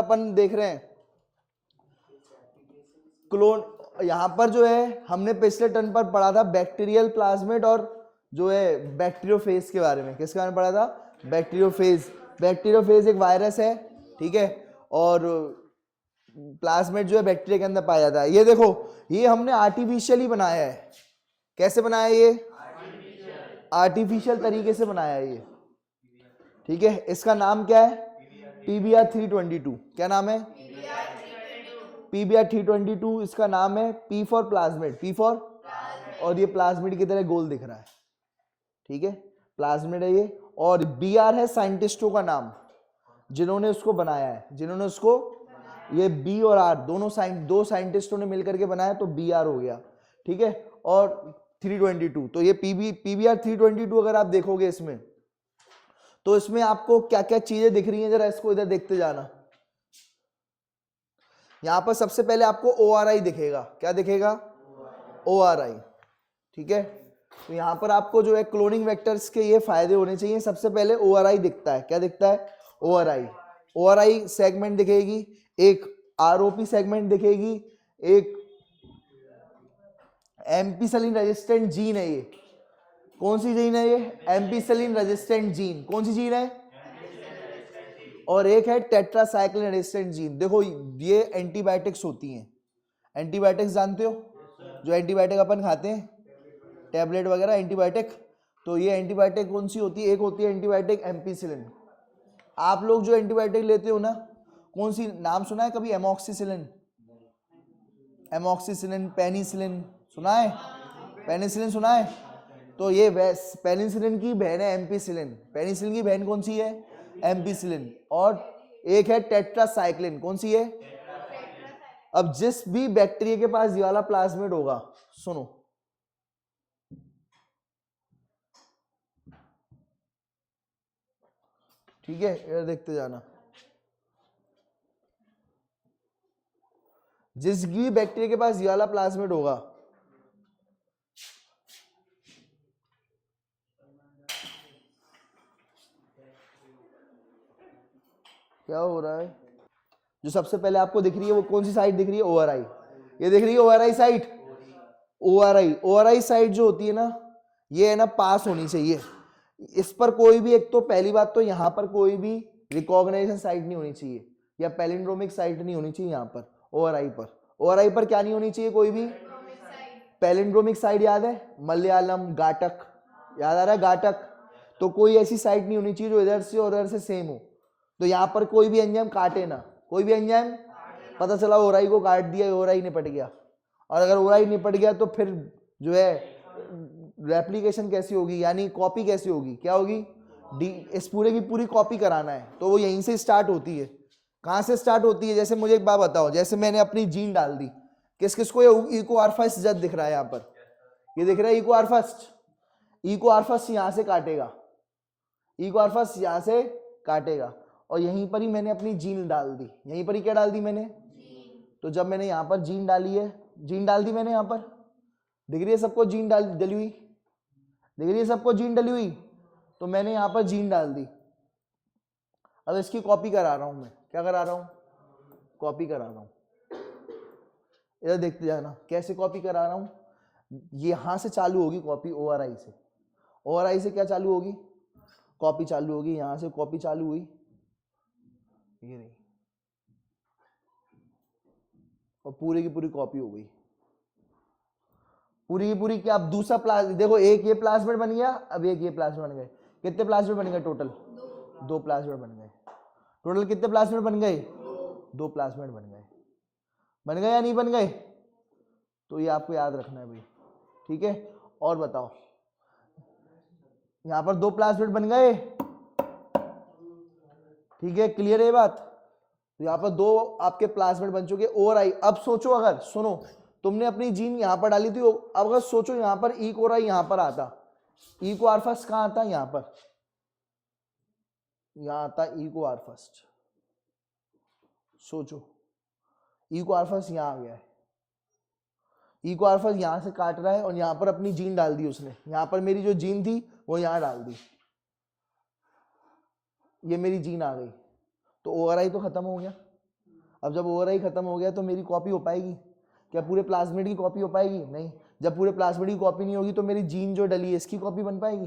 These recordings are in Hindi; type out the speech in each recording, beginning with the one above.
अपन देख रहे हैं क्लोन, यहां पर जो है हमने पिछले टर्न पर पढ़ा था बैक्टीरियल प्लाज्मिड और जो है बैक्टीरियोफेज के बारे में। किसके बारे में पढ़ा था? बैक्टीरियोफेज। बैक्टीरियोफेज एक वायरस है, ठीक है, और प्लाज्मिड जो है बैक्टीरिया के अंदर पाया जाता है। ये देखो, ये हमने आर्टिफिशियली बनाया है। कैसे बनाया है ये? आर्टिफिशियल तरीके से बनाया है ये, ठीक है। इसका नाम क्या है? PBr 322। क्या नाम है? PBr 322 इसका नाम है। P for plasmid, P for, और ये प्लाज्मिड की तरह गोल दिख रहा है, ठीक है, प्लाज्मिड है ये। और Br है साइंटिस्टों का नाम जिन्होंने उसको बनाया है, जिन्होंने उसको, ये B और R दोनों दो साइंटिस्टों ने मिलकर के बनाया तो Br हो गया, ठीक है। और 322, तो ये PBr 322 अगर आप देखोगे इसमें, तो इसमें आपको क्या क्या चीजें दिख रही हैं, जरा इसको इधर देखते जाना। यहां पर सबसे पहले आपको ORI दिखेगा। क्या दिखेगा? ORI, ठीक है। तो यहां पर आपको जो है क्लोनिंग वेक्टर्स के ये फायदे होने चाहिए। सबसे पहले ORI दिखता है। क्या दिखता है? ORI सेगमेंट दिखेगी, एक ROP सेगमेंट दिखेगी, एक एम्पिसिलिन रेजिस्टेंट जीन है ये। कौन सी जीन है ये? Ampicillin resistant gene. कौन सी जीन है? और एक है टेट्रासाइक्लिन रेजिस्टेंट जीन। देखो ये एंटीबायोटिक्स होती हैं। एंटीबायोटिक्स जानते हो? जो एंटीबायोटिक अपन खाते हैं, टैबलेट वगैरह, एंटीबायोटिक, तो ये एंटीबायोटिक कौन सी होती है? एक होती है एंटीबायोटिक एम्पिसिलिन। आप लोग जो एंटीबायोटिक लेते हो ना, कौन सी नाम सुना है कभी? एमॉक्सिसिलिन, एमॉक्सिसिलिन, पेनिसिलिन सुना है? पेनिसिलिन सुना है? तो ये पेनिसिलिन की बहन है एम्पिसिलिन। पेनिसिलिन की बहन कौन सी है? एम्पिसिलिन। और एक है टेट्रासाइक्लिन। कौन सी है? अब जिस भी बैक्टीरिया के पास ये वाला प्लाज्मिड होगा, सुनो, ठीक है, ये देखते जाना। जिस भी बैक्टीरिया के पास ये वाला प्लाज्मिड होगा, क्या हो रहा है? जो सबसे पहले आपको दिख रही है वो कौन सी साइट दिख रही है? ORI। ये दिख रही है ORI साइट। ORI साइट जो होती है ना, ये है ना पास होनी चाहिए। इस पर कोई भी, एक तो पहली बात तो यहाँ पर कोई भी रिकॉग्नाइजेशन साइट नहीं होनी चाहिए, या पैलिंड्रोमिक साइट नहीं होनी चाहिए यहाँ पर ORI पर। ORI पर क्या नहीं होनी चाहिए? कोई भी पैलिंड्रोमिक साइट। याद है? मलयालम, गाटक, याद आ रहा है? गाटक। तो कोई ऐसी साइट नहीं होनी चाहिए जो इधर से और उधर से सेम हो। तो यहाँ पर कोई भी एंजाइम काटे ना, कोई भी एंजाइम, पता चला ORI को काट दिया, ORI निपट गया। और अगर ORI निपट गया तो फिर जो है रेप्लिकेशन कैसी होगी, यानी कॉपी कैसी होगी? क्या होगी? इस पूरे की पूरी कॉपी कराना है, तो वो यहीं से स्टार्ट होती है। कहाँ से स्टार्ट होती है? जैसे मुझे एक बात बताओ, जैसे मैंने अपनी जीन डाल दी, किस किस को ये इको आर फर्स्ट जद दिख रहा है यहाँ पर? ये दिख रहा है इको आर फर्स्ट। इको आर फर्स्ट यहाँ से काटेगा, इको आर फर्स्ट यहाँ से काटेगा, और यहीं पर ही मैंने अपनी जीन डाल दी। यहीं पर ही क्या डाल दी मैंने? तो जब मैंने यहाँ पर जीन डाली है, जीन डाल दी मैंने, यहाँ पर दिख रही है सबको जीन डली हुई, दिख रही है सबको जीन डली हुई, तो मैंने यहाँ पर जीन डाल दी। अब इसकी कॉपी करा रहा हूं मैं। क्या करा रहा हूं? कॉपी करा रहा हूं। इधर देखते जाना कैसे कॉपी करा रहा हूं। यहां से चालू होगी कॉपी ORI से। ORI से क्या चालू होगी? कॉपी चालू होगी। यहां से कॉपी चालू हुई, ये नहीं, और पूरी की पूरी कॉपी हो गई, पूरी की पूरी। क्या अब दूसरा देखो, एक ये प्लाज्मिड बन गया, अब एक ये प्लाज्मिड बन गए। कितने प्लाज्मिड बन गए टोटल? दो प्लाज्मिड बन गए। टोटल कितने प्लाज्मिड बन गए? दो प्लाज्मिड बन गए। बन गए या नहीं बन गए? तो ये आपको याद रखना है भाई, ठीक है। और बताओ, यहां पर दो प्लाज्मिड बन गए, ठीक है, क्लियर है ये बात? तो यहां पर दो आपके प्लाज्मिड बन चुके। ORI, अब सोचो, अगर सुनो, तुमने अपनी जीन यहां पर डाली थी, अब अगर सोचो यहां पर EcoRI यहां पर आता, इको आर फर्स्ट कहां आता? यहां पर, यहां आता इको आर फर्स्ट। सोचो, इको आर फर्स्ट यहां आ गया है, इको आर फर्स्ट यहां से काट रहा है, और यहां पर अपनी जीन डाल दी उसने। यहां पर मेरी जो जीन थी वो यहां डाल दी, ये मेरी जीन आ गई, तो ORI तो खत्म हो गया। अब जब ओवरआई खत्म हो गया तो मेरी कॉपी हो पाएगी क्या? पूरे प्लाज्मिड की कॉपी हो पाएगी? नहीं। जब पूरे प्लाज्मिड की कॉपी नहीं होगी तो मेरी जीन जो डली है इसकी कॉपी बन पाएगी?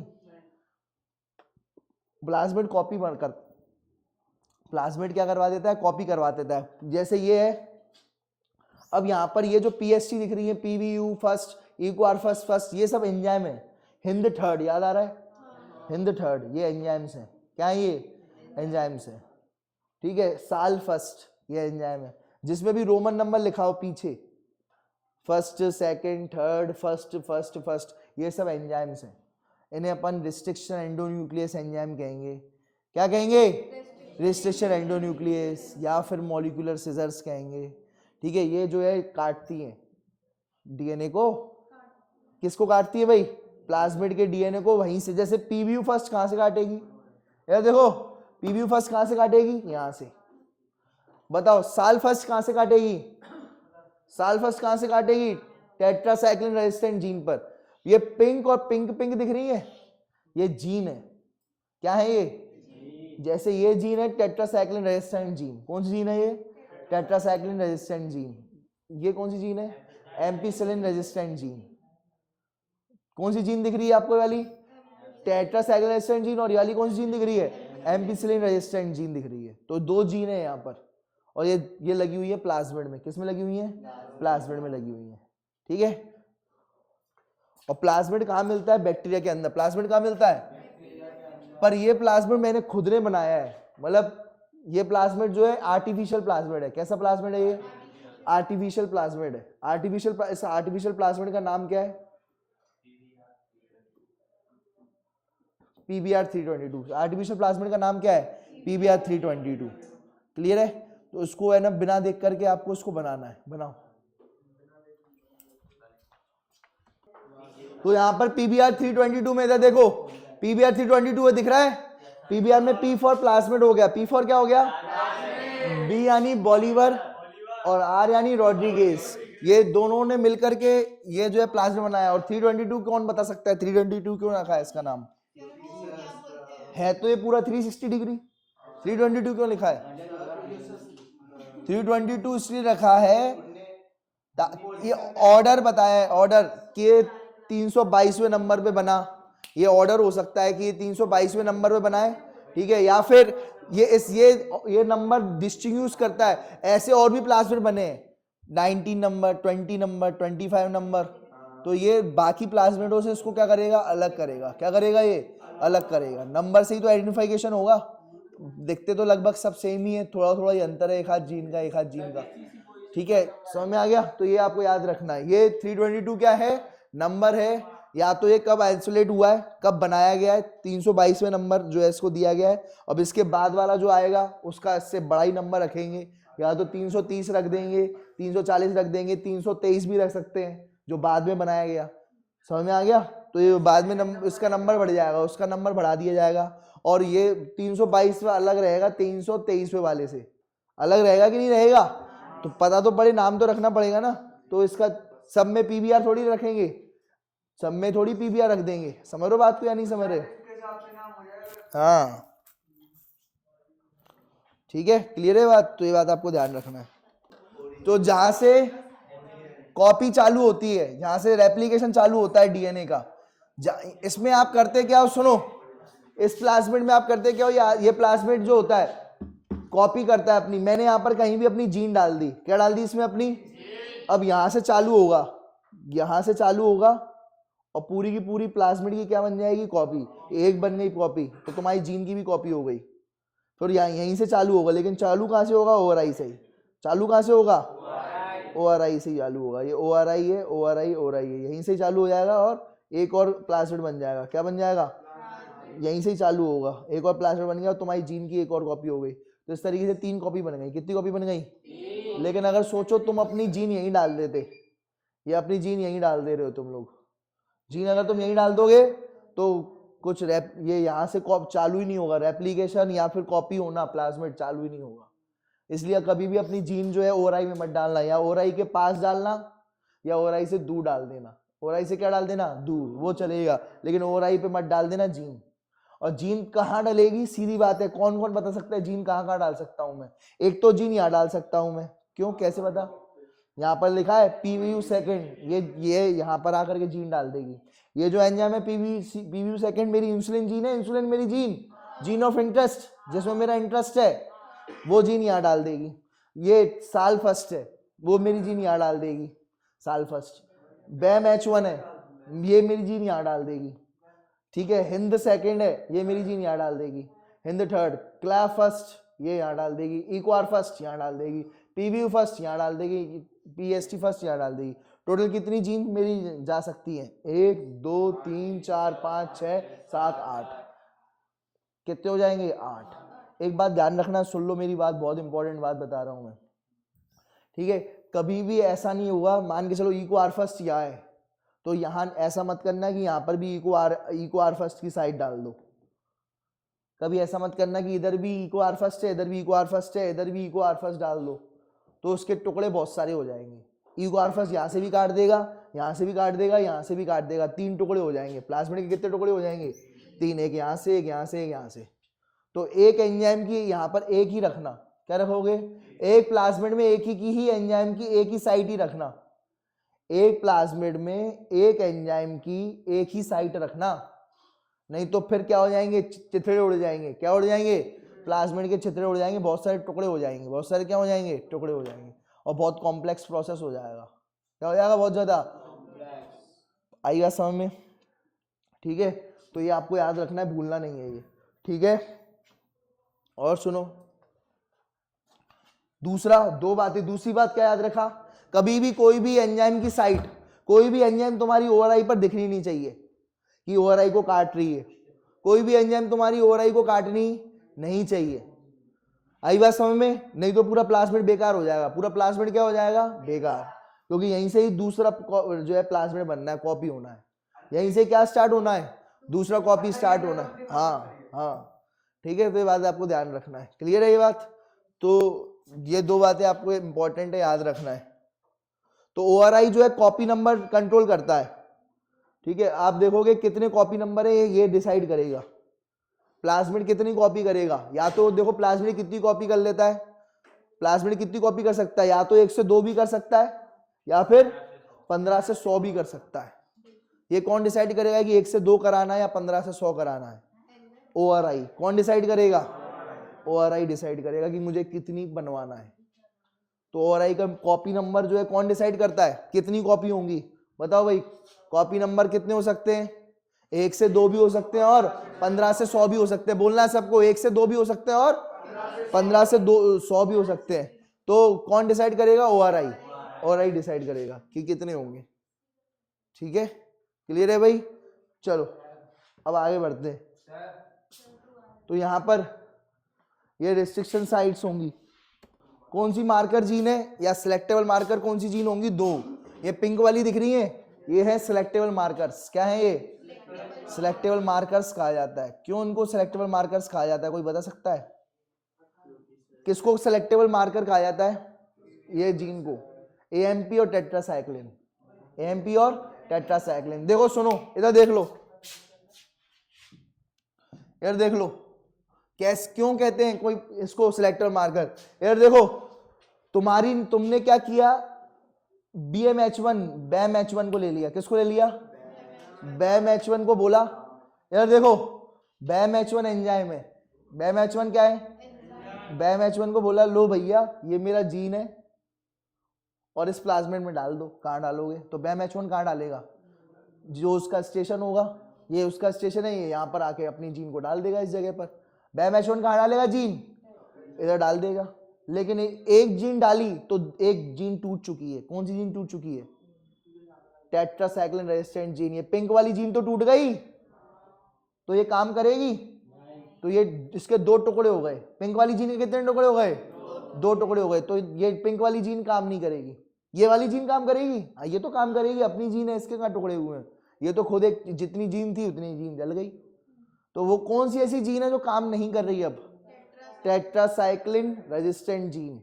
प्लाज्मिड कॉपी बनकर प्लाज्मिड क्या करवा देता है? कॉपी करवा देता है। जैसे ये है, अब यहाँ पर ये जो पीएसटी दिख रही है, पीवीयू फर्स्ट, इक्वार फर्स्ट फर्स्ट, ये सब एंजाइम है। हिंद थर्ड याद आ रहा है? हिंद थर्ड ये एंजाइम्स है। क्या है ये? एंजाइम्स है। ठीक है। साल फर्स्ट ये एंजाइम है जिसमें भी रोमन नंबर लिखा हो पीछे, first second third first first first, ये सब एंजाइम्स हैं। इन्हें अपन रिस्ट्रिक्शन एंडोन्यूक्लियस एंजाइम कहेंगे। क्या कहेंगे? रिस्ट्रिक्शन एंडोन्यूक्लियस या फिर मॉलिक्यूलर सिजर्स कहेंगे। ठीक है। ये जो है काटती है डीएनए को। किसको काटती है भाई? प्लाज्मिड के डीएनए को। वहीं से जैसे पीवीयू फर्स्ट कहां से काटेगी? यार देखो, पीवीयू फर्स्ट कहां से काटेगी? यहां से। बताओ साल फर्स्ट कहां से काटेगी? साल फर्स्ट कहां से काटेगी? टेट्रासाइक्लिन रेजिस्टेंट जीन पर। ये पिंक और पिंक पिंक दिख रही है, ये जीन है। क्या है ये? जैसे ये जीन है टेट्रासाइक्लिन रेजिस्टेंट जीन। कौन सी जीन है ये? Tetracycline resistant gene. ये कौन सी जीन है? Ampicillin resistant gene. कौन सी जीन दिख रही है आपको? वाली टेट्रासाइक्लिन रेजिस्टेंट जीन। और ये वाली कौन सी जीन दिख रही है? एम्पिसिलिन रेजिस्टेंट जीन दिख रही है। तो दो जीन है यहाँ पर। और ये लगी हुई है प्लाज्मिड में। किस में लगी हुई है? प्लाज्मिड में लगी हुई है। ठीक है। और प्लाज्मिड कहाँ मिलता है? बैक्टीरिया के अंदर। प्लाज्मिड कहाँ मिलता है? पर ये प्लाज्मिड मैंने खुद ने बनाया है। मतलब ये प्लाज्मिड जो है आर्टिफिशियल प्लाज्मिड है। कैसा प्लाज्मिड है ये? आर्टिफिशियल प्लाज्मिड है। आर्टिफिशियल प्लाज्मिड का नाम क्या है? PBr 322। आर्टिफिशियल प्लाज्मिड का नाम क्या है? PBr 322। क्लियर है? तो इसको है ना बिना देख करके आपको इसको बनाना है। बनाओ। तो यहां पर PBr 322 में इधर देखो, PBr 322 दिख रहा है। PBr में P फॉर प्लाज्मिड हो गया। P फॉर क्या हो गया? B यानी बॉलीवर और R यानी रॉड्रिगेज। ये दोनों ने मिलकर के ये जो है प्लाज्मिड बनाया। और 322 कौन बता सकता है 322 क्यों रखा है इसका नाम? है तो ये पूरा 360 डिग्री। 322 क्यों लिखा है? 322 इसलिए रखा है, ये ऑर्डर बताया है। ऑर्डर के 322वें नंबर पे बना। ये ऑर्डर हो सकता है कि ये 322वें नंबर पे बनाए। ठीक है। या फिर ये नंबर डिस्टिंग्विश करता है। ऐसे और भी प्लाज्मिड बने हैं, 19 नंबर, 20 नंबर, 25 नंबर। तो ये बाकी प्लाज्मिडों से इसको क्या करेगा? अलग करेगा। क्या करेगा? ये अलग करेगा। नंबर से ही तो आइडेंटिफिकेशन होगा। दिखते तो लगभग सब सेम ही है, थोड़ा थोड़ा ये अंतर है, एक हाथ जीन का एक हाथ जीन का। ठीक है। समझ में आ गया? तो ये आपको याद रखना है। ये 322 क्या है? नंबर है। या तो ये कब आइसोलेट हुआ है, कब बनाया गया है, 322वें नंबर जो है इसको दिया गया है। अब इसके बाद वाला जो आएगा उसका इससे बड़ा ही नंबर रखेंगे। या तो 330 रख देंगे, 340 रख देंगे, 323 भी रख सकते हैं जो बाद में बनाया गया। समझ में आ गया? तो ये बाद में इसका नंबर बढ़ जाएगा, उसका नंबर बढ़ा दिया जाएगा। और ये 322 अलग रहेगा 323वें वाले से। अलग रहेगा कि नहीं रहेगा? तो पता तो पड़े, नाम तो रखना पड़ेगा ना। तो इसका सब में PBr थोड़ी रखेंगे, सब में थोड़ी PBr रख देंगे। समझ रहे हो बात को या नहीं समझ रहे? हाँ ठीक है। क्लियर है बात? तो ये बात आपको ध्यान रखना है। तो जहां से कॉपी चालू होती है, जहां से रेप्लिकेशन चालू होता है डीएनए का, इसमें आप करते क्या हो? सुनो, इस प्लाज्मिड में आप करते क्या हो? ये प्लाज्मिड जो होता है कॉपी करता है अपनी। मैंने यहां पर कहीं भी अपनी जीन डाल दी। क्या डाल दी इसमें? अपनी। अब यहां से चालू होगा, यहां से चालू होगा और पूरी की पूरी प्लाज्मिड की क्या बन जाएगी? कॉपी। एक बन गई कॉपी, तो तुम्हारी जीन की भी कॉपी हो गई। फिर यहीं से चालू होगा, लेकिन चालू कहां से होगा? ओआरआई से ही। चालू कहां से होगा? ओआरआई से ही चालू होगा। ये ओआरआई है, ओआरआई ओआरआई है, यहीं से ही चालू हो जाएगा और एक और प्लाज्मिड बन जाएगा। क्या बन जाएगा? यहीं से ही चालू होगा, एक और प्लाज्मिड बन गया, तुम्हारी जीन की एक और कॉपी हो गई। तो इस तरीके से 3 कॉपी बन गई। कितनी कॉपी बन गई? लेकिन अगर सोचो तुम अपनी जीन यहीं डाल देते, या अपनी जीन यहीं डाल दे रहे हो तुम लोग, जीन अगर तुम यहीं डाल दोगे तो कुछ ये यहाँ से चालू ही नहीं होगा। रेप्लिकेशन या फिर कॉपी होना प्लाज्मिड चालू ही नहीं होगा। इसलिए कभी भी अपनी जीन जो है ओआरआई में मत डालना, या ओआरआई के पास डालना या ओआरआई से दूर डाल देना। ओआरआई से क्या डाल देना? दूर, वो चलेगा, लेकिन ओआरआई पे मत डाल देना जीन। और जीन कहाँ डलेगी, सीधी बात है, कौन कौन बता सकता है जीन कहाँ कहाँ डाल सकता हूं मैं? एक तो जीन यहाँ डाल सकता हूं मैं, क्यों, कैसे बता? यहाँ पर लिखा है पीवीयू सेकंड, ये यहाँ पर आकर के जीन डाल देगी। ये जो एंजाइम है पीवीयू सेकंड मेरी इंसुलिन जीन है, इंसुलिन मेरी जीन ऑफ इंटरेस्ट, जिसमें मेरा इंटरेस्ट है, वो जीन यहाँ डाल देगी। ये साल फर्स्ट है, वो मेरी जीन यहाँ डाल देगी, साल फर्स्ट। बैम H1 है, ये मेरी जीन यहाँ डाल देगी, ठीक है। हिंद सेकंड है, ये मेरी जीन यहाँ डाल देगी। हिंद थर्ड, क्ला फर्स्ट, ये यहाँ डाल देगी। इक्वार फर्स्ट यहाँ डाल देगी। पीवीयू फर्स्ट यहाँ डाल देगी। पीएसटी फर्स्ट यहाँ डाल देगी। टोटल कितनी जीन मेरी जा सकती है? 1 2 3 4 5 6 7 8, कितने हो जाएंगे? 8। एक बात ध्यान रखना, सुन लो मेरी बात, बहुत इंपॉर्टेंट बात बता रहा हूं मैं, ठीक है। कभी भी ऐसा नहीं होगा, मान के चलो इको आर फर्स्ट यहाँ है, तो यहां ऐसा मत करना कि यहां पर भी इको आर फर्स्ट की साइड डाल दो। कभी ऐसा मत करना कि इधर भी इको आर फर्स्ट है, इधर भी इको आर फर्स्ट है, इधर भी इको आर फर्स्ट डाल दो, तो उसके टुकड़े बहुत सारे हो जाएंगे। इको आर फर्स्ट यहाँ से भी काट देगा, यहाँ से भी काट देगा, यहाँ से भी काट देगा, 3 टुकड़े हो जाएंगे। प्लाज्मिड के कितने टुकड़े हो जाएंगे? 3, एक यहाँ से, एक यहाँ से, एक यहाँ से। तो एक एंजाइम की यहाँ पर एक ही रखना, क्या रखोगे? एक प्लाज्मिड में एक ही एंजाइम की एक ही साइट ही रखना। एक प्लाज्मिड में एक एंजाइम की एक ही साइट रखना, नहीं तो फिर क्या हो जाएंगे? चिथड़े उड़ जाएंगे। क्या उड़ जाएंगे? प्लाज्मिड के चिथड़े उड़ जाएंगे, बहुत सारे टुकड़े हो जाएंगे, बहुत सारे क्या हो जाएंगे? टुकड़े हो जाएंगे, और बहुत कॉम्प्लेक्स प्रोसेस हो जाएगा। क्या हो जाएगा? बहुत ज्यादा। आएगा समझ में? ठीक है, तो ये आपको याद रखना है, भूलना नहीं है ये, ठीक है। और सुनो, दो बातें। दूसरी बात क्या याद रखा? कभी भी कोई भी एंजाइम की साइट, कोई भी एंजाइम तुम्हारी ओवरआई पर दिखनी नहीं चाहिए कि ओवरआई को काट रही है। कोई भी एंजाइम तुम्हारी ओवरआई को काटनी नहीं चाहिए। आई बात समझ में? नहीं तो पूरा प्लाज्मिड बेकार हो जाएगा। पूरा प्लाज्मिड क्या हो जाएगा? बेकार, क्योंकि यहीं से ही दूसरा जो है प्लाज्मिड बनना है, कॉपी होना है। यहीं से क्या स्टार्ट होना है? दूसरा कॉपी स्टार्ट होना है। हाँ, ठीक है, तो ये बात आपको ध्यान रखना है। क्लियर है ये बात? तो ये 2 बातें आपको इंपॉर्टेंट है, याद रखना है। तो ओआरआई जो है कॉपी नंबर कंट्रोल करता है, ठीक है। आप देखोगे कितने कॉपी नंबर है, ये डिसाइड करेगा। प्लाज्मिड कितनी कॉपी करेगा, या तो देखो प्लाज्मिड कितनी कॉपी कर लेता है, प्लाज्मिड कितनी कॉपी कर सकता है, या तो 1 से 2 भी कर सकता है, या फिर 15 से 100 भी कर सकता है। ये कौन डिसाइड करेगा कि 1 से 2 कराना है या 15 से 100 कराना है? ओआरआई। कौन डिसाइड करेगा? ओआरआई डिसाइड करेगा कि मुझे कितनी बनवाना है। तो ओआरआई का कॉपी नंबर जो है कौन डिसाइड करता है? कितनी कॉपी होंगी? बताओ भाई, कॉपी नंबर कितने हो सकते हैं? 1 से 2 भी हो सकते हैं और 15 से 100 भी हो सकते हैं। बोलना है सबको, 1 से 2 भी हो सकते हैं और 15 से 100 भी हो सकते हैं। तो कौन डिसाइड करेगा? ओआरआई। ओआरआई डिसाइड करेगा कि कितने होंगे, ठीक है। क्लियर है भाई? चलो अब आगे बढ़ते हैं। तो यहां पर ये रिस्ट्रिक्शन साइट्स होंगी। कौन सी मार्कर जीन है या सिलेक्टेबल मार्कर कौन सी जीन होंगी? 2। ये पिंक वाली दिख रही है, ये है सिलेक्टेबल मार्कर्स। क्या है ये? सिलेक्टेबल मार्कर्स कहा जाता है। क्यों इनको सिलेक्टेबल मार्कर्स कहा जाता है, कोई बता सकता है? किसको सिलेक्टेबल मार्कर कहा जाता है? ये जीन को, एएमपी और टेट्रासाइक्लिन। एएमपी और टेट्रासाइक्लिन। देखो सुनो, इधर देख लो, इधर देख लो, कैसे क्यों कहते हैं कोई इसको सिलेक्टेबल मार्कर? इधर देखो, तुमने क्या किया? बैम H1 को ले लिया। किसको ले लिया? बैम H1 को बोला। इधर देखो, बैम H1 एंजाइम है। बैम H1 क्या है? बैम H1 को बोला, लो भैया ये मेरा जीन है और इस प्लाज्मिड में डाल दो। कहाँ डालोगे? तो बैम H1 कहाँ डालेगा? जो उसका स्टेशन होगा, ये उसका स्टेशन है, ये यहाँ पर आके अपनी जीन को डाल देगा इस जगह पर। बैम H1 कहाँ डालेगा? जीन इधर डाल देगा। लेकिन एक जीन डाली तो एक जीन टूट चुकी है। कौन सी जीन टूट चुकी है? Tetracycline resistant gene. ये पिंक वाली जीन तो टूट गई, तो ये काम करेगी? तो ये इसके 2 टुकड़े हो गए। पिंक वाली जीन के कितने टुकड़े हो गए? 2 टुकड़े हो गए। तो ये पिंक वाली जीन काम नहीं करेगी, ये वाली जीन काम करेगी? हाँ, ये तो काम करेगी, अपनी जीन है, इसके कहाँ टुकड़े हुए हैं? ये तो खुद एक, जितनी जीन थी उतनी जीन जल गई। तो वो कौन सी ऐसी जीन है जो काम नहीं कर रही? अब टेट्रासाइक्लिन रेजिस्टेंट जीन।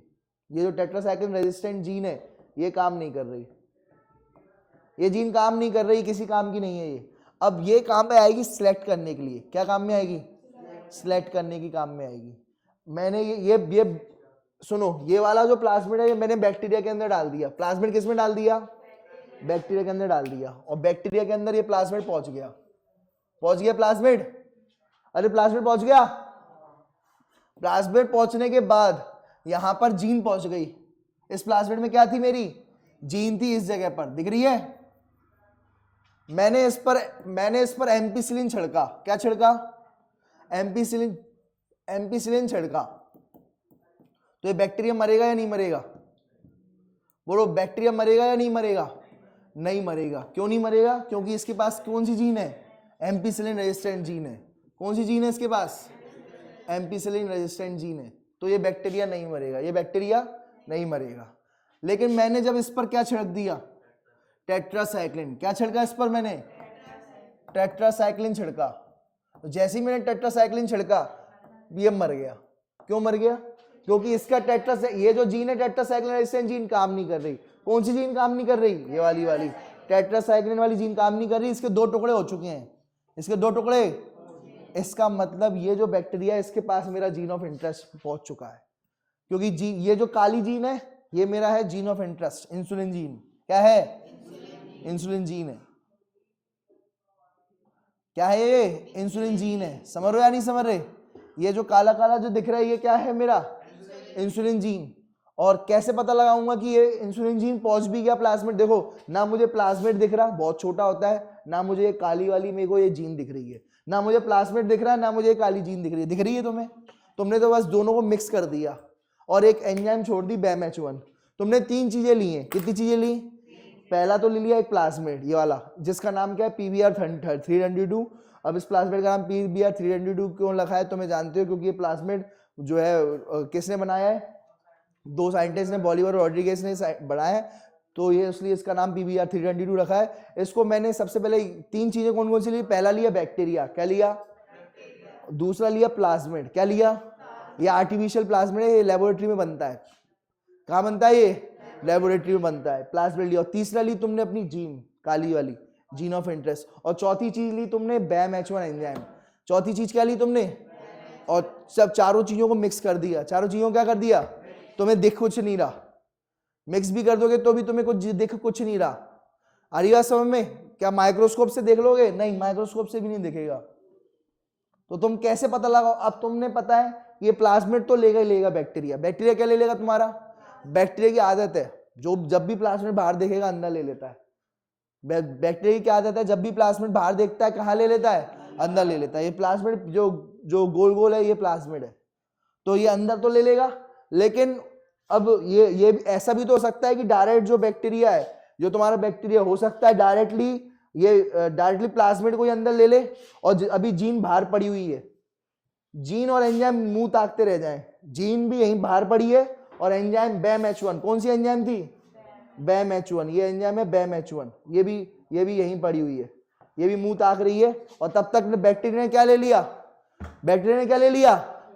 ये जो टेट्रासाइक्लिन रेजिस्टेंट जीन है, ये काम नहीं कर रही। ये जीन काम नहीं कर रही, किसी काम की नहीं है ये। अब ये काम में आएगी सिलेक्ट करने के लिए, क्या काम में आएगी, सिलेक्ट करने की काम में आएगी। मैंने ये सुनो, ये वाला जो प्लाज्मिड है ये मैंने बैक्टीरिया के अंदर डाल दिया। प्लाज्मिड किस में डाल दिया, बैक्टीरिया के अंदर डाल दिया, और बैक्टीरिया के अंदर ये प्लाज्मिड पहुंच गया, पहुंच गया प्लाज्मिड, अरे प्लाज्मिड पहुंच गया। प्लाज्मिड पहुंचने के बाद यहां पर जीन पहुंच गई। इस प्लाज्मिड में क्या थी, मेरी जीन थी, इस जगह पर दिख रही है। मैंने इस पर एम्पिसिलिन छिड़का, क्या छिड़का, एम्पिसिलिन छिड़का, तो ये बैक्टीरिया मरेगा या नहीं मरेगा, बोलो बैक्टीरिया मरेगा या नहीं मरेगा, नहीं मरेगा। क्यों नहीं मरेगा, क्योंकि इसके पास कौन सी जीन है, एम्पिसिलिन रेजिस्टेंट जीन है। कौन सी जीन है इसके पास, एम्पिसिलिन रेजिस्टेंट जीन है, तो ये बैक्टीरिया नहीं मरेगा, ये बैक्टीरिया नहीं मरेगा। लेकिन मैंने जब इस पर क्या छिड़क दिया, टेट्रासाइक्लिन, क्या छिड़का इस पर मैंने, टेट्रासाइक्लिन छिड़का, तो जैसे ही मैंने टेट्रासाइक्लिन छिड़का ये मर गया। क्यों मर गया, क्योंकि इसका ये जो जीन है टेट्रासाइक्लिन रेजिस्टेंट जीन काम नहीं कर रही। कौन सी जीन काम नहीं कर रही, ये वाली टेट्रासाइक्लिन वाली जीन काम नहीं कर रही। इसके 2 टुकड़े हो चुके हैं, इसके 2 टुकड़े। इसका मतलब ये जो बैक्टीरिया है इसके पास मेरा जीन ऑफ इंटरेस्ट पहुंच चुका है, क्योंकि ये जो काली जीन है ये मेरा है gene of interest, insulin gene. क्या है, इंसुलिन जीन है। क्या है ये, इंसुलिन जीन है। समझ रहे हो या नहीं समझ रहे, ये जो काला काला जो दिख रहा है ये क्या है, मेरा इंसुलिन जीन। और कैसे पता लगाऊंगा कि ये इंसुलिन जीन पहुंच भी गया प्लाज्मिड, देखो ना मुझे प्लाज्मिड दिख रहा, बहुत छोटा होता है, ना मुझे ये काली वाली मेरे को ये जीन दिख रही है, ना मुझे प्लाज्मिड दिख रहा है, ना मुझे काली जीन दिख रही है। दिख रही है तुम्हें, तुमने तो बस दोनों को मिक्स कर दिया और एक एंजाइम छोड़ दी BAMH1। तुमने 3 चीजें ली हैं, कितनी चीजें ली, पहला तो ले लिया एक प्लाज्मिड ये वाला जिसका नाम क्या है, PBr 322। अब इस प्लाज्मिड का नाम PBr 322 क्यों रखा है तुम्हें जानते हो, क्योंकि ये प्लाज्मिड जो है किसने बनाया है, 2 साइंटिस्ट ने, बॉलिवर और रॉड्रिगेज ने बनाया है, तो ये इसलिए इसका नाम PBr 322 रखा है। इसको मैंने सबसे पहले 3 चीजें कौन कौन सी ली, पहला लिया बैक्टीरिया, क्या लिया, दूसरा लिया प्लाज्मिड, क्या लिया, ये आर्टिफिशियल प्लाज्मिड है, ये लेबोरेटरी में बनता है। कहाँ बनता है, ये लेबोरेटरी में बनता है, प्लाज्मिड लिया। और तीसरा ली तुमने अपनी जीन, काली वाली जीन ऑफ इंटरेस्ट। और चौथी चीज ली तुमने BAMH1 एंजाइम। चौथी चीज क्या ली तुमने, और सब चारों चीजों को मिक्स कर दिया। चारों चीजों को क्या कर दिया, तुम्हें दिख कुछ नहीं रहा, मिक्स भी कर दोगे तो भी तुम्हें कुछ दिख कुछ नहीं रहा। आ रही बात समझ में, क्या माइक्रोस्कोप से देख लोगे, नहीं माइक्रोस्कोप से भी नहीं दिखेगा। तो तुम कैसे पता लगाओ, अब तुमने पता है ये प्लाज्मिड तो लेगा ही लेगा बैक्टीरिया। बैक्टीरिया क्या ले लेगा तुम्हारा, बैक्टीरिया की आदत है जो जब भी प्लाज्मिड बाहर देखेगा अंदर ले लेता है। बैक्टीरिया की आदत है जब भी प्लाज्मिड बाहर देखता है कहाँ ले लेता है, अंदर ले लेता है। ये प्लाज्मिड जो गोल गोल है ये प्लाज्मिड है, तो ये अंदर तो ले लेगा। लेकिन अब ये ऐसा भी तो हो सकता है कि डायरेक्ट जो बैक्टीरिया है, जो तुम्हारा बैक्टीरिया हो सकता है डायरेक्टली प्लाज्मिड को ही अंदर ले ले, और अभी जीन बाहर पड़ी हुई है, जीन और एंजाइम मुंह ताकते रह जाएं। जीन भी यहीं बाहर पड़ी है और एंजाइम BAMH1, कौन सी एंजाइम थी, BAMH1, ये एंजाइम है BAMH1, ये भी यहीं पड़ी हुई है, ये भी मुंह ताक रही है। और तब तक बैक्टीरिया ने क्या ले लिया,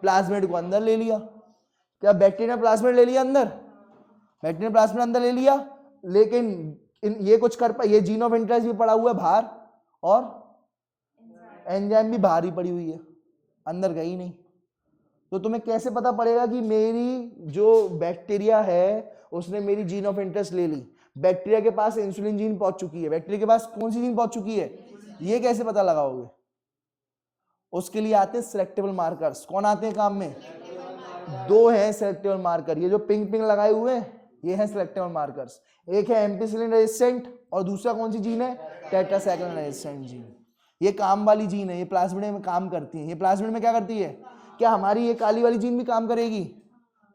प्लाज्मिड को अंदर ले लिया। क्या बैक्टीरिया प्लाज्मिड ले लिया अंदर, बैक्टीरिया प्लाज्मिड अंदर ले लिया, लेकिन ये कुछ कर पाए, ये जीन ऑफ इंटरेस्ट भी पड़ा हुआ है बाहर और एंजाइम भी बाहर ही पड़ी हुई है, अंदर गई नहीं। तो तुम्हें कैसे पता पड़ेगा कि मेरी जो बैक्टीरिया है उसने मेरी जीन ऑफ इंटरेस्ट ले ली। बैक्टीरिया के पास इंसुलिन जीन पहुंच चुकी है, बैक्टीरिया के पास कौन सी जीन पहुंच चुकी है, ये कैसे पता लगाओगे, उसके लिए आते हैं सिलेक्टेबल मार्कर्स। कौन आते हैं काम में, 2 हैं सिलेक्टेबल मार्कर, ये जो पिंक लगाए हुए हैं ये हैं सिलेक्टेबल मार्कर्स। एक है एम्पिसिलिन रेजिस्टेंट और दूसरा कौन सी जीन है, टेट्रासाइक्लिन रेजिस्टेंट जीन। ये काम वाली जीन है, ये प्लाज्मिड में काम करती है। ये प्लाज्मिड में क्या करती है, क्या हमारी ये काली वाली जीन भी काम करेगी,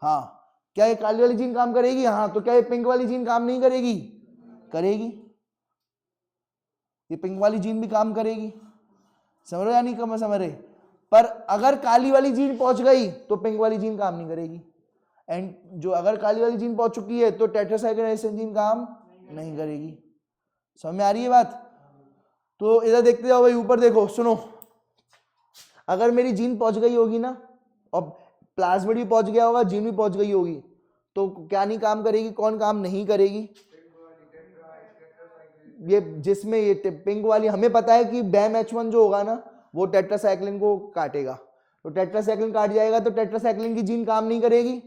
हाँ, क्या ये काली वाली जीन काम करेगी, हाँ, तो क्या ये पिंक वाली जीन काम नहीं करेगी, करेगी, ये पिंक वाली जीन भी काम करेगी। समझ रहे या नहीं कम समझ रहे, पर अगर काली वाली जीन पहुंच गई तो पिंक वाली जीन काम नहीं करेगी, एंड जो अगर काली वाली जीन पहुंच चुकी है तो टेट्रासाइक्लिन रेजिस्टेंट जीन काम नहीं करेगी। समझ में आ रही है बात। तो इधर देखते जाओ भाई, ऊपर देखो, सुनो, अगर मेरी जीन पहुंच गई होगी ना और प्लाज्मिड भी पहुंच गया होगा, जीन भी पहुंच गई होगी, तो क्या नहीं काम करेगी, कौन काम नहीं करेगी, ये जिसमें ये पिंक वाली, हमें पता है कि BAM-H1 जो होगा ना वो टेट्रासाइक्लिन को काटेगा, तो टेट्रासाइक्लिन काट जाएगा तो टेट्रासाइक्लिन की जीन काम नहीं करेगी।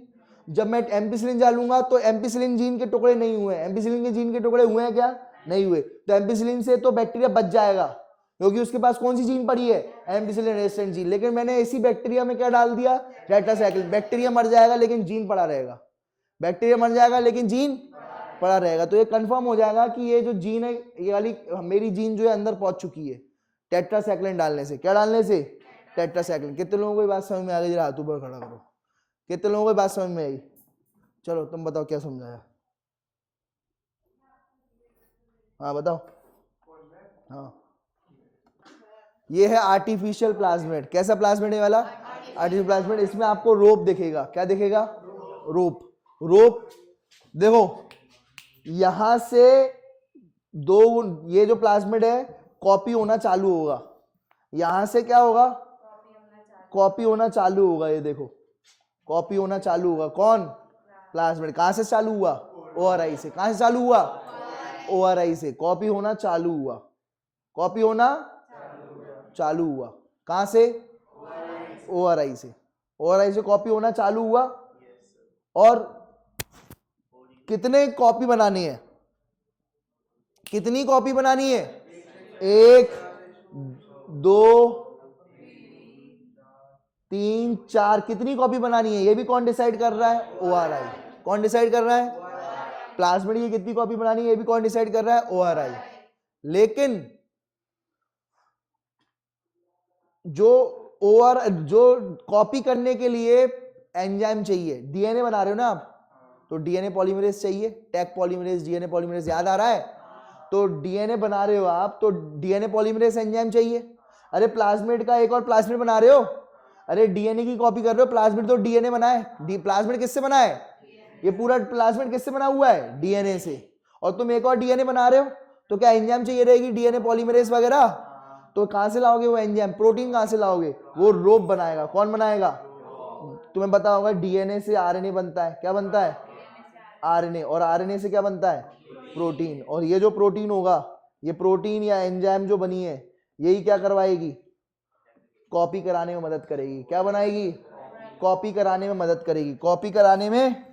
जब मैं एम्पिसिलिन डालूंगा तो एम्पिसिलिन जीन के टुकड़े नहीं हुए, एम्पिसिलिन के जीन के टुकड़े हुए हैं क्या? नहीं हुए, तो एम्पिसिलिन से तो बैक्टीरिया बच जाएगा क्योंकि उसके पास कौन सी जीन पड़ी है? Ampicillin resistant gene. लेकिन मैंने इसी बैक्टीरिया में क्या डाल दिया? टेट्रासाइक्लिन। बैक्टीरिया मर जाएगा लेकिन जीन पड़ा रहेगा, बैक्टीरिया मर जाएगा लेकिन जीन पड़ा रहेगा। तो ये कंफर्म हो जाएगा कि ये जो जीन है, ये वाली मेरी जीन जो है अंदर पहुंच चुकी है टेट्रासाइक्लिन डालने से। क्या डालने से? टेट्रासाइक्लिन। कितने लोगों को ये बात समझ में आ गई? जरा हाथ ऊपर खड़ा करो। कितने लोगों को ये बात समझ में आई? चलो तुम बताओ क्या समझाया। हाँ बताओ। हाँ, ये है आर्टिफिशियल प्लाज्मिड। कैसा प्लाज्मिड है वाला? Artificial plasmid. इसमें आपको रोप दिखेगा। क्या दिखेगा? रोप। रोप देखो, यहां से दो, ये जो प्लाज्मिड है कॉपी होना चालू होगा, यहां से क्या होगा? कॉपी होना चालू होगा। ये देखो कॉपी होना चालू होगा। कौन? प्लाज्मिड। कहां से चालू हुआ? ORI से। कहां से चालू हुआ? ORI से कॉपी होना चालू हुआ। कॉपी होना चालू हुआ। कहां से? ORI से। ORI से कॉपी होना चालू हुआ। और कितने कॉपी बनानी है? कितनी कॉपी बनानी है? 1 2 3 4। कितनी कॉपी बनानी है ये भी कौन डिसाइड कर रहा है? ORI। कौन डिसाइड कर रहा है? प्लाज्मिड की कितनी कॉपी बनानी है ये भी कौन डिसाइड कर रहा है? ORI। लेकिन जो कॉपी करने के लिए एंजाइम चाहिए, डीएनए बना रहे हो ना आप, तो डीएनए पॉलीमरेज चाहिए, टैग पॉलीमरेज, डीएनए पॉलीमरेज, याद आ रहा है? तो डीएनए बना रहे हो आप तो डीएनए पॉलीमरेज एंजाइम चाहिए। अरे प्लाज्मिड का एक और प्लाज्मिड बना रहे हो, अरे डीएनए की कॉपी कर रहे हो, प्लाज्मिड तो डीएनए बना है। प्लाज्मिड किससे बना है? ये पूरा प्लाज्मिड किससे बना हुआ है? डीएनए से। और तुम एक और डीएनए बना रहे हो तो क्या एंजाइम चाहिए रहेगी? डीएनए पॉलीमरेज वगैरह। तो कहां से लाओगे वो एंजाइम? प्रोटीन कहां से लाओगे? वो रोप बनाएगा। कौन बनाएगा? तुम्हें पता होगा डीएनए से आरएनए बनता है। क्या बनता है? आरएनए। और आरएनए से क्या बनता है? प्रोटीन। और ये जो प्रोटीन होगा, ये प्रोटीन या एंजाइम जो बनी है, यही क्या करवाएगी? कॉपी कराने में मदद करेगी। क्या बनाएगी? कॉपी कराने में मदद करेगी। कॉपी कराने में।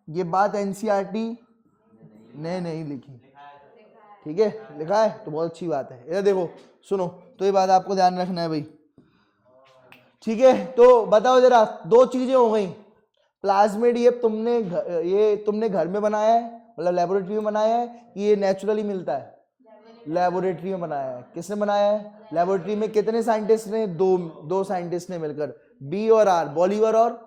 ये बात एनसीईआरटी ने नहीं लिखी, ठीक है? लिखा है तो बहुत अच्छी बात है। ये देखो सुनो, तो ये बात आपको ध्यान रखना है भाई, ठीक है? तो बताओ जरा, दो चीजें हो गई। प्लाज्मिड ये तुमने घर में बनाया है, मतलब लेबोरेटरी में बनाया है, कि ये नेचुरली मिलता है? लेबोरेटरी में बनाया है। किसने बनाया है? लेबोरेटरी में। कितने साइंटिस्ट ने? दो साइंटिस्ट ने मिलकर, बी और आर, बॉलीवर और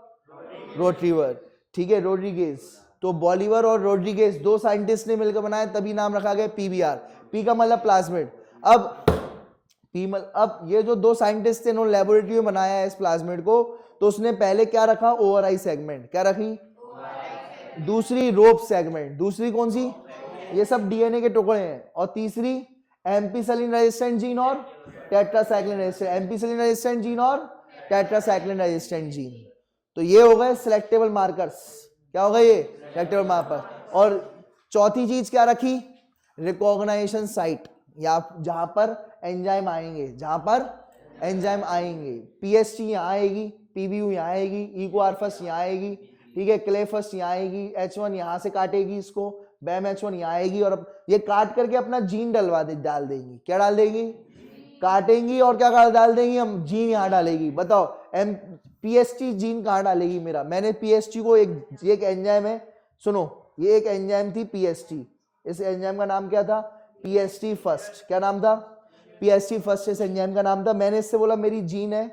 रोट्रीवर, ठीक है, रोड्रिगेज। तो बॉलीवर और रोड्रिगेज दो साइंटिस्ट ने मिलकर बनाया, तभी नाम रखा गया PBR। पी का मतलब प्लाज्मिड। अब ये जो दो साइंटिस्ट थे, इन्होंने लेबोरेटरी में बनाया है इस प्लाज्मिड को, तो उसने पहले क्या रखा? ORI segment. क्या रखी? दूसरी रोप सेगमेंट। दूसरी कौन सी? ये सब डीएनए के टुकड़े हैं। और तीसरी एम्पिसिलिन रेजिस्टेंट जीन और tetracycline resistant, ampicillin resistant gene और टेट्रासाइक्लिन रेजिस्टेंट जीन। तो ये हो गए सिलेक्टेबल मार्कर्स। क्या हो गए ये? Selectable marker. और चौथी चीज क्या रखी? रिकॉग्नाइजेशन साइट, या जहां पर एंजाइम आएंगे, जहां पर एंजाइम आएंगे। PST यहाँ आएगी, PBU यहाँ आएगी, इकोआरफस यहाँ आएगी, ठीक है, क्लेफस यहाँ आएगी, H1 यहाँ से काटेगी इसको, BAM-H1 यहाँ आएगी, और अब ये काट करके अपना जीन डाल देंगी। क्या डाल देंगी? काटेंगी और क्या डाल देंगी? हम जीन यहाँ डालेगी। बताओ PST जीन कहाँ डालेगी मेरा? मैंने PST को एक एंजाइम है, सुनो, ये एक एंजाइम थी PST। इस एंजाइम का नाम क्या था? PST first. क्या नाम था? PST फर्स्ट इस एंजाइम का नाम था। मैंने इससे बोला मेरी जीन है,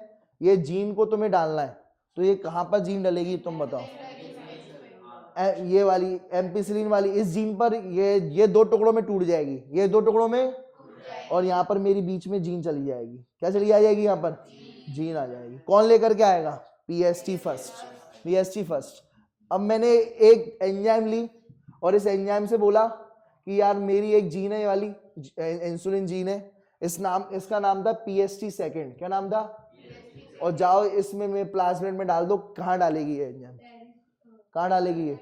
ये जीन को तुम्हें डालना है, तो ये कहां पर जीन डलेगी तुम बताओ? ये वाली एम्पिसिलिन वाली, इस जीन पर ये दो टुकड़ों में टूट जाएगी, ये दो टुकड़ों में, और यहाँ पर मेरी बीच में जीन चली जाएगी। क्या चली आ जाएगी? यहाँ पर जीन आ जाएगी। कौन लेकर के आएगा? PST first. PST first. अब मैंने एक एंजाइम ली और इस एंजाइम से बोला कि यार मेरी एक जीन है, ये वाली इंसुलिन जीन है, इसका नाम था PST सेकंड। क्या नाम था? और जाओ इसमें मैं प्लाज्मिड में डाल दो, कहाँ डालेगी ये एंजाइम? कहाँ डालेगी ये?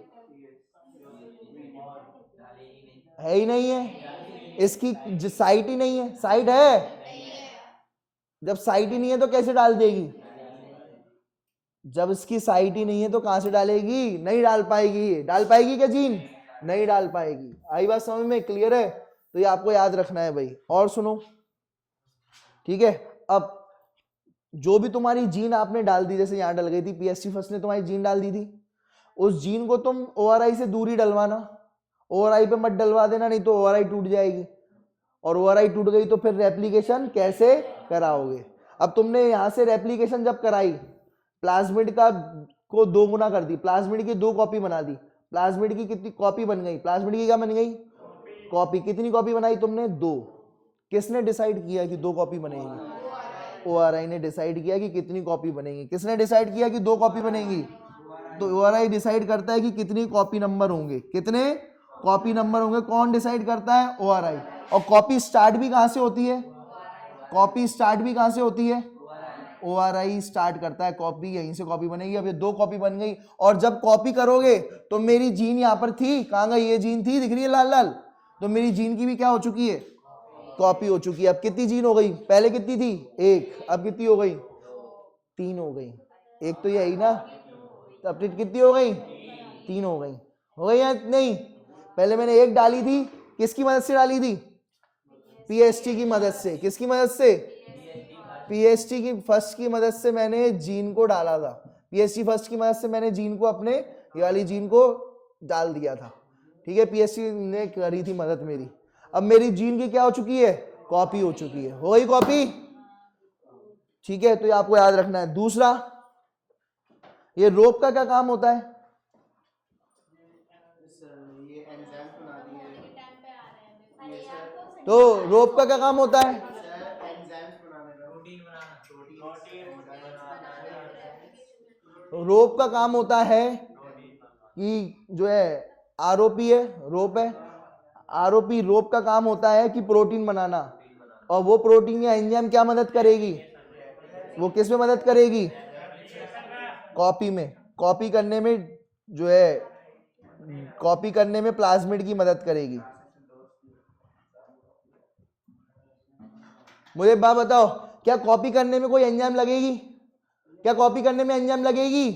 है ही नहीं है, इसकी साइट ही नहीं है। साइट है? जब साइट ही नहीं है तो कैसे डाल देगी? जब इसकी साइट ही नहीं है तो कहां से डालेगी? नहीं डाल पाएगी। डाल पाएगी क्या जीन? नहीं डाल पाएगी। आई बात समझ में? क्लियर है? तो ये आपको याद रखना है भाई। और सुनो, ठीक है, अब जो भी तुम्हारी जीन आपने डाल दी, जैसे यहां डल गई थी, पीएसटी फर्स्ट ने तुम्हारी जीन डाल दी थी, उस जीन को तुम ओआरआई से दूर ही डलवाना, ओआरआई पे मत डलवा देना, नहीं तो ओआरआई टूट जाएगी, और ओआरआई टूट गई तो फिर रेप्लिकेशन कैसे कराओगे? अब तुमने यहां से रेप्लिकेशन जब कराई, प्लाज्मिड का को 2 गुना कर दी, प्लाज्मिड की 2 कॉपी बना दी, प्लाज्मिड की कितनी कॉपी बन गई? प्लाज्मिड की क्या बन गई? कॉपी। कितनी कॉपी बनाई तुमने? 2। किसने डिसाइड किया कि 2 कॉपी बनेगी? ओआरआई ने डिसाइड किया कि कितनी कॉपी बनेगी। किसने डिसाइड किया कि 2 कॉपी बनेगी? तो ओआरआई डिसाइड करता है कि कितनी कॉपी नंबर होंगे, कितने कॉपी नंबर होंगे। कौन डिसाइड करता है? ओआरआई। और कॉपी स्टार्ट भी कहां से होती है? कॉपी स्टार्ट भी कहां से होती है? ओआरआई स्टार्ट करता है कॉपी, यहीं से कॉपी बनेगी। अब ये 2 कॉपी बन गई, और जब कॉपी करोगे तो मेरी जीन यहां पर थी, कहां गई? ये जीन थी, दिख रही है लाल लाल, तो मेरी जीन की भी क्या हो चुकी है? कॉपी हो चुकी है। अब कितनी जीन हो गई? पहले कितनी थी? 1, अब कितनी हो गई? 3 हो गई। एक तो यही ना, तो अब कितनी हो गई? 3 हो गई। हो गई या नहीं? पहले मैंने 1 डाली थी, किसकी मदद से डाली थी? पीएसटी की मदद से। किसकी मदद से? पीएसटी की फर्स्ट की मदद से मैंने जीन को डाला था। पीएसटी फर्स्ट की मदद से मैंने जीन को, अपने ये वाली जीन को डाल दिया था, ठीक है, पीएसटी ने करी थी मदद मेरी। अब मेरी जीन की क्या हो चुकी है? कॉपी हो चुकी है। हो गई कॉपी, ठीक है, तो ये आपको याद रखना है। दूसरा, ये रोप का क्या काम होता है? तो रोप का क्या काम होता है? रोप का काम होता है कि जो है आरओपी है, रोप है, आरओपी रोप का काम होता है कि प्रोटीन बनाना, और वो प्रोटीन या एंजाइम क्या मदद करेगी? वो किस में मदद करेगी? कॉपी में। कॉपी करने में जो है, कॉपी करने में प्लाज्मिड की मदद करेगी। मुझे बात बताओ, क्या कॉपी करने में कोई एंजाइम लगेगी? क्या कॉपी करने में एंजाइम लगेगी?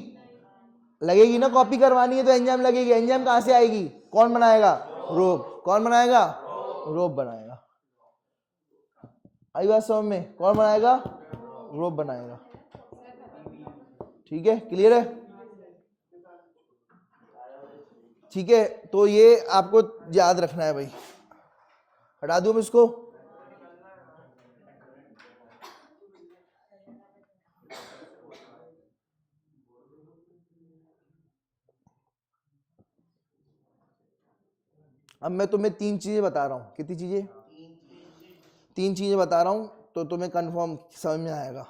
लगेगी ना, कॉपी करवानी है तो एंजाइम लगेगी। एंजाइम कहां से आएगी? कौन बनाएगा? रोप। कौन बनाएगा? रोप बनाएगा। आई बात समझ में? कौन बनाएगा? रोप बनाएगा। ठीक है, क्लियर है? ठीक है, तो ये आपको याद रखना है भाई। हटा दूं मैं इसको? अब मैं तुम्हें 3 चीजें बता रहा हूं। कितनी चीजें? 3 चीजें बता रहा हूं, तो तुम्हें कंफर्म समझ में आएगा।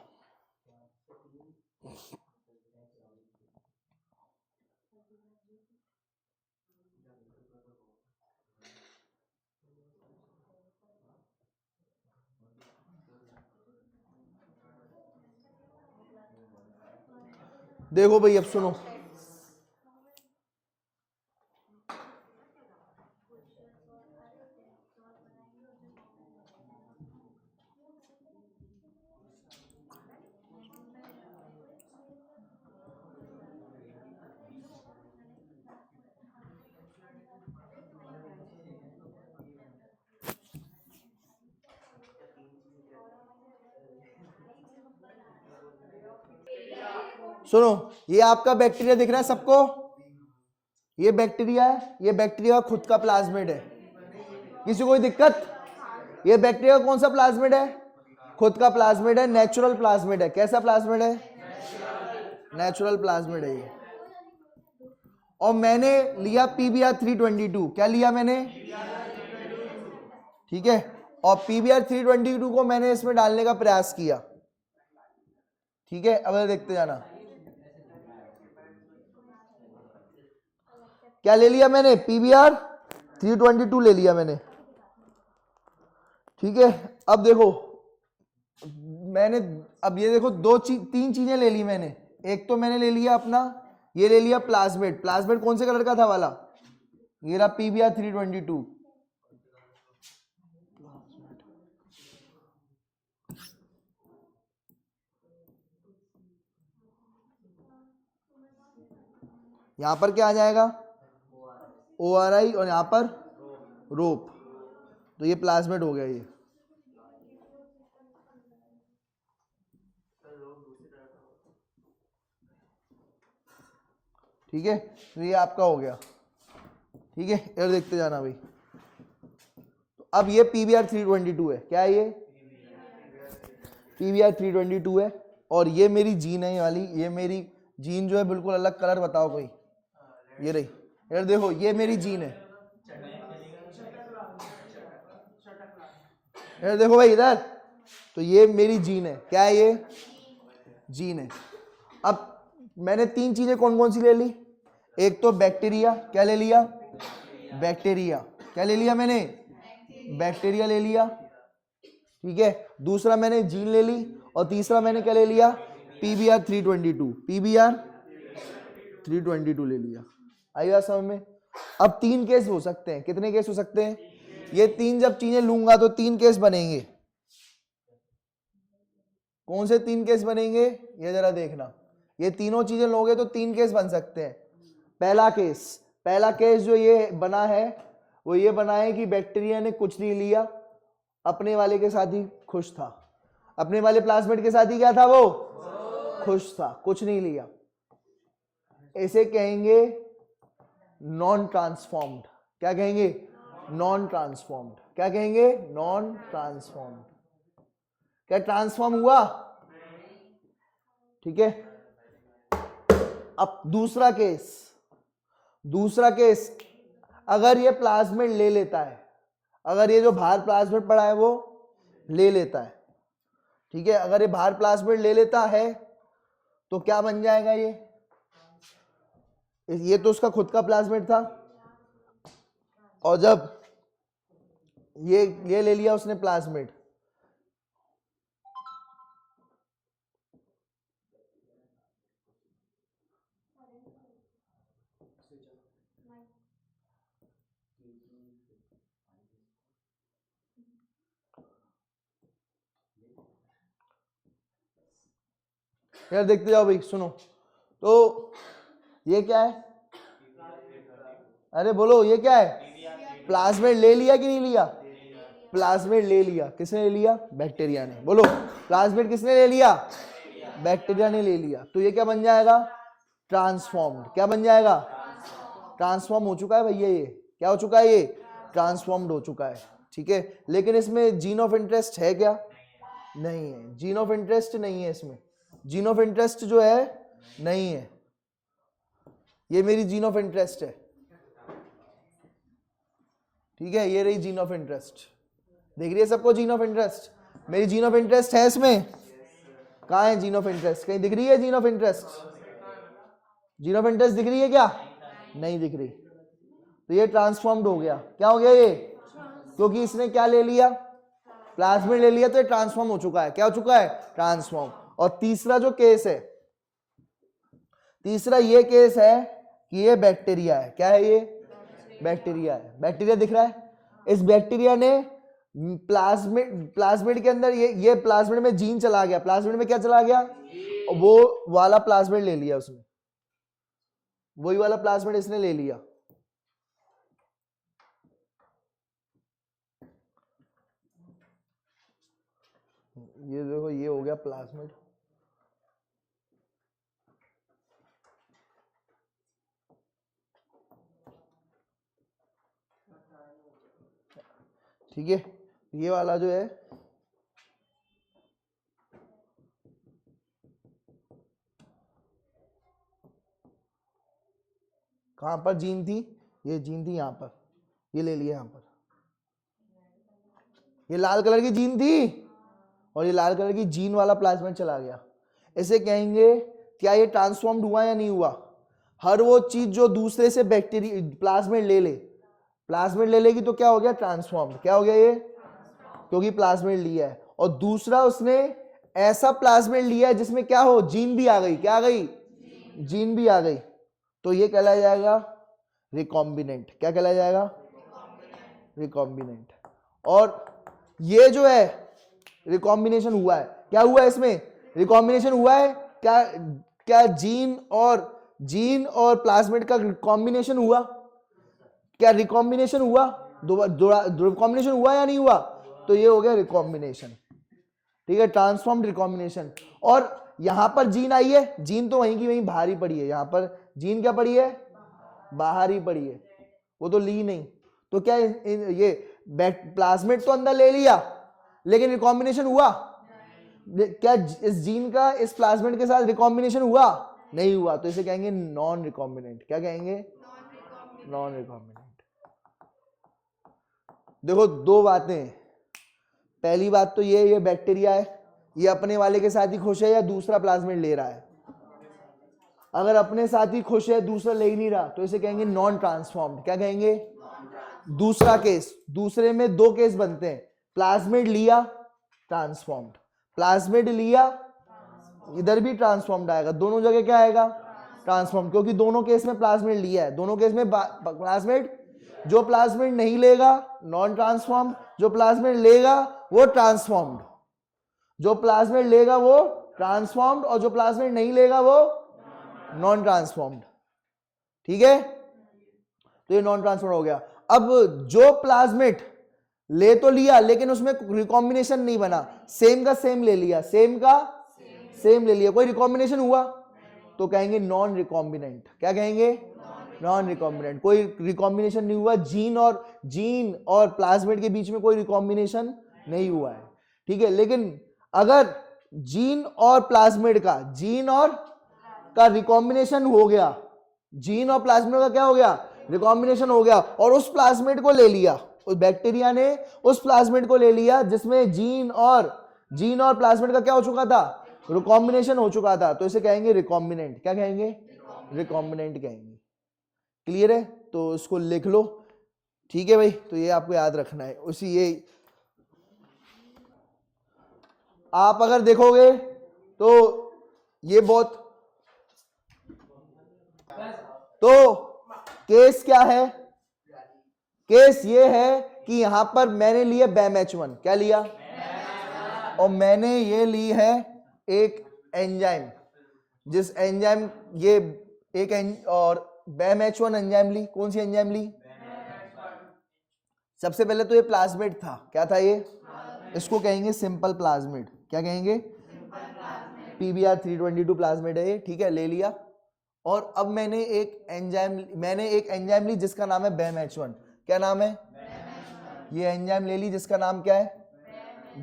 देखो भाई, अब सुनो, सुनो, ये आपका बैक्टीरिया दिख रहा है सबको? ये बैक्टीरिया है, ये बैक्टीरिया का खुद का प्लाज्मिड है। किसी को कोई दिक्कत? ये बैक्टीरिया का कौन सा प्लाज्मिड है? खुद का प्लाज्मिड है, नेचुरल प्लाज्मिड है। कैसा प्लाज्मिड है? नेचुरल प्लाज्मिड है ये। और मैंने लिया पीबीआर 322। क्या लिया मैंने? ठीक है, और पीबीआर 322 को मैंने इसमें डालने का प्रयास किया। ठीक है, अब देखते जाना। क्या ले लिया मैंने? पीबीआर 322 ले लिया मैंने। ठीक है, अब देखो, मैंने, अब ये देखो, 3 चीजें ले ली मैंने। एक तो मैंने ले लिया अपना, ये ले लिया प्लाज्मिड। प्लाज्मिड कौन से कलर का था वाला? ये रहा पीबीआर 322। यहां पर क्या आ जाएगा, ORI, और यहां पर रोप। तो ये प्लाज्मिड हो गया ये। ठीक है, तो ये आपका हो गया। ठीक है, इधर देखते जाना भाई। तो अब ये PBr 322 है, क्या है ये, PBr 322 है। और ये मेरी जीन है, ये वाली, ये मेरी जीन जो है बिल्कुल अलग कलर बताओ कोई, ये रही, इधर देखो, ये मेरी जीन है, इधर देखो भाई इधर। तो ये मेरी जीन है, क्या है ये, जीन है। अब मैंने 3 चीजें कौन कौन सी ले ली, एक तो बैक्टीरिया, क्या ले लिया, बैक्टीरिया, क्या ले लिया मैंने, बैक्टीरिया ले लिया। ठीक है, दूसरा मैंने जीन ले ली, और तीसरा मैंने क्या ले लिया, PBr 322, PBr 322 ले लिया। आई बात समझ में। अब 3 केस हो सकते हैं, कितने केस हो सकते हैं, ये 3 जब चीजें लूंगा तो 3 केस बनेंगे। कौन से 3 केस बनेंगे, ये जरा देखना, ये तीनों चीजें लोगे तो 3 केस बन सकते हैं। पहला केस जो ये बना है वो ये बना है कि बैक्टीरिया ने कुछ नहीं लिया, अपने वाले के साथ ही खुश था, अपने वाले प्लाज्मिड के साथ ही क्या था, वो खुश था, कुछ नहीं लिया। इसे कहेंगे नॉन ट्रांसफॉर्म्ड। क्या कहेंगे, नॉन ट्रांसफॉर्म्ड। क्या कहेंगे, नॉन ट्रांसफॉर्म्ड। क्या ट्रांसफॉर्म हुआ, ठीक है। अब दूसरा केस, अगर ये प्लाज्मिड ले लेता है, अगर ये जो बाहर प्लाज्मिड पड़ा है वो ले लेता है, ठीक है, अगर ये बाहर प्लाज्मिड ले लेता है तो क्या बन जाएगा, ये तो उसका खुद का प्लाज्मिड था, और जब ये ले लिया उसने प्लाज्मिड, यार देखते जाओ भाई, सुनो। तो ये क्या है, अरे बोलो, ये क्या है, प्लाज्मिड ले लिया कि नहीं लिया, प्लाज्मिड ले लिया। किसने ले लिया, बैक्टीरिया ने। बोलो, प्लाज्मिड किसने ले लिया, बैक्टीरिया ने ले लिया। तो ये क्या बन जाएगा, ट्रांसफॉर्म्ड। क्या बन जाएगा, ट्रांसफॉर्म हो चुका है भैया, ये क्या हो चुका है, ये ट्रांसफॉर्म्ड हो चुका है। ठीक है, लेकिन इसमें जीन ऑफ इंटरेस्ट है क्या, नहीं है, जीन ऑफ इंटरेस्ट नहीं है इसमें, जीन ऑफ इंटरेस्ट जो है नहीं है। ये मेरी जीन ऑफ इंटरेस्ट है, ठीक है, ये रही जीन ऑफ इंटरेस्ट। देख रही है सबको जीन ऑफ इंटरेस्ट, मेरी जीन ऑफ इंटरेस्ट है इसमें। कहाँ है जीन ऑफ इंटरेस्ट, कहीं दिख रही है gene of interest, gene of interest दिख रही है क्या, नहीं दिख रही। तो ये ट्रांसफॉर्म्ड हो गया। क्या हो गया ये, क्योंकि इसने क्या ले लिया, प्लाज्मिड ले लिया, तो ये ट्रांसफॉर्म हो चुका है। क्या हो चुका है, ट्रांसफॉर्म। और तीसरा जो केस है, तीसरा ये केस है कि ये बैक्टीरिया है। क्या है, ये बैक्टीरिया है। बैक्टीरिया दिख रहा है, इस बैक्टीरिया ने प्लाज्मिड के अंदर ये प्लाज्मिड में जीन चला गया, प्लाज्मिड में क्या चला गया, वो वाला प्लाज्मिड ले लिया उसने, वही वाला प्लाज्मिड इसने ले लिया। ये देखो, ये हो गया प्लाज्मिड। ठीक है, ये वाला जो है कहां पर जीन थी, ये जीन थी यहां पर, ये ले लिया यहां पर, ये लाल कलर की जीन थी और ये लाल कलर की जीन वाला प्लाज्मिड चला गया। इसे कहेंगे, क्या ये ट्रांसफॉर्म्ड हुआ या नहीं हुआ। हर वो चीज जो दूसरे से बैक्टीरिया प्लाज्मिड ले लेगी तो क्या हो गया, ट्रांसफॉर्म्ड। क्या हो गया ये, क्योंकि प्लाज्मिड लिया है। और दूसरा उसने ऐसा प्लाज्मिड लिया है जिसमें क्या हो, जीन भी आ गई। क्या आ गई, जीन भी आ गई। तो ये कहलाया जाएगा रिकॉम्बिनेंट। क्या कहलाया जाएगा, रिकॉम्बिनेंट। और ये जो है रिकॉम्बिनेशन हुआ है, क्या हुआ है इसमें, रिकॉम्बिनेशन हुआ है। क्या क्या जीन और जीन और प्लाज्मिड का रिकॉम्बिनेशन हुआ, क्या रिकॉम्बिनेशन हुआ, रिकॉम्बिनेशन हुआ या नहीं हुआ, तो ये हो गया रिकॉम्बिनेशन, ठीक है, ट्रांसफॉर्म्ड रिकॉम्बिनेशन। और यहां पर जीन आई है, जीन तो वहीं की वहीं बाहर ही पड़ी है, यहां पर जीन क्या पड़ी है, बाहर ही पड़ी है, वो तो ली नहीं। तो क्या ये प्लाज्मिड तो अंदर ले लिया, लेकिन रिकॉम्बिनेशन हुआ, क्या इस जीन का इस प्लाज्मिड के साथ रिकॉम्बिनेशन हुआ, नहीं हुआ, तो इसे कहेंगे नॉन रिकॉम्बिनेंट। क्या कहेंगे, नॉन रिकॉम्बिनेंट। देखो दो बातें, पहली बात तो ये बैक्टीरिया है, ये अपने वाले के साथ ही खुश है या दूसरा प्लाज्मिड ले रहा है, अगर अपने साथ ही खुश है दूसरा ले ही नहीं रहा तो इसे कहेंगे नॉन ट्रांसफॉर्म्ड। क्या कहेंगे, दूसरा केस, दूसरे में दो केस बनते हैं, प्लाज्मिड लिया ट्रांसफॉर्म्ड, प्लाज्मिड लिया इधर भी ट्रांसफॉर्म्ड आएगा, दोनों जगह क्या आएगा, ट्रांसफॉर्म्ड, क्योंकि दोनों केस में प्लाज्मिड लिया है, दोनों केस में प्लाज्मिड, जो प्लाज्मिड नहीं लेगा नॉन ट्रांसफॉर्म, जो प्लाज्मिड लेगा वो ट्रांसफॉर्म्ड, जो प्लाज्मिड लेगा वो ट्रांसफॉर्म्ड और जो प्लाज्मिड नहीं लेगा वो नॉन ट्रांसफॉर्म्ड, ठीक है, तो ये नॉन ट्रांसफॉर्म हो गया। अब जो प्लाज्मिड ले तो लिया लेकिन उसमें रिकॉम्बिनेशन नहीं बना, सेम का सेम ले लिया, सेम का सेम ले लिया, कोई रिकॉम्बिनेशन हुआ तो कहेंगे नॉन रिकॉम्बिनेंट। क्या कहेंगे, नॉन रिकॉम्बिनेंट, कोई रिकॉम्बिनेशन नहीं हुआ, जीन और प्लाज्मिड के बीच में कोई रिकॉम्बिनेशन नहीं हुआ है, ठीक है। लेकिन अगर जीन और प्लाज्मिड का, जीन और का रिकॉम्बिनेशन हो गया, जीन और प्लाज्मिड का क्या हो गया, रिकॉम्बिनेशन हो गया, और उस प्लाज्मिड को ले लिया, उस बैक्टीरिया ने उस प्लाज्मिड को ले लिया जिसमें जीन और प्लाज्मिड का क्या हो चुका था, रिकॉम्बिनेशन हो चुका था, तो इसे कहेंगे रिकॉम्बिनेंट। क्या कहेंगे, रिकॉम्बिनेंट कहेंगे। क्लियर है, तो इसको लिख लो, ठीक है भाई, तो ये आपको याद रखना है। उसी ये आप अगर देखोगे तो ये बहुत, तो केस क्या है, केस ये है कि यहां पर मैंने लिया BAM-H1, क्या लिया, और मैंने ये ली है एक एंजाइम, जिस एंजाइम ये एक और BAM-H1 एंजाइम ली, कौन सी एंजाइम ली, सबसे पहले तो ये प्लाज्मिड था, क्या था ये, इसको कहेंगे सिंपल प्लाज्मिड। क्या कहेंगे, PBr 322 प्लाज्मिड है ये, ठीक है, ले लिया। और अब मैंने एक एंजाइम ली जिसका नाम है BAM-H1। क्या नाम है, ये एंजाइम ले ली जिसका नाम क्या है,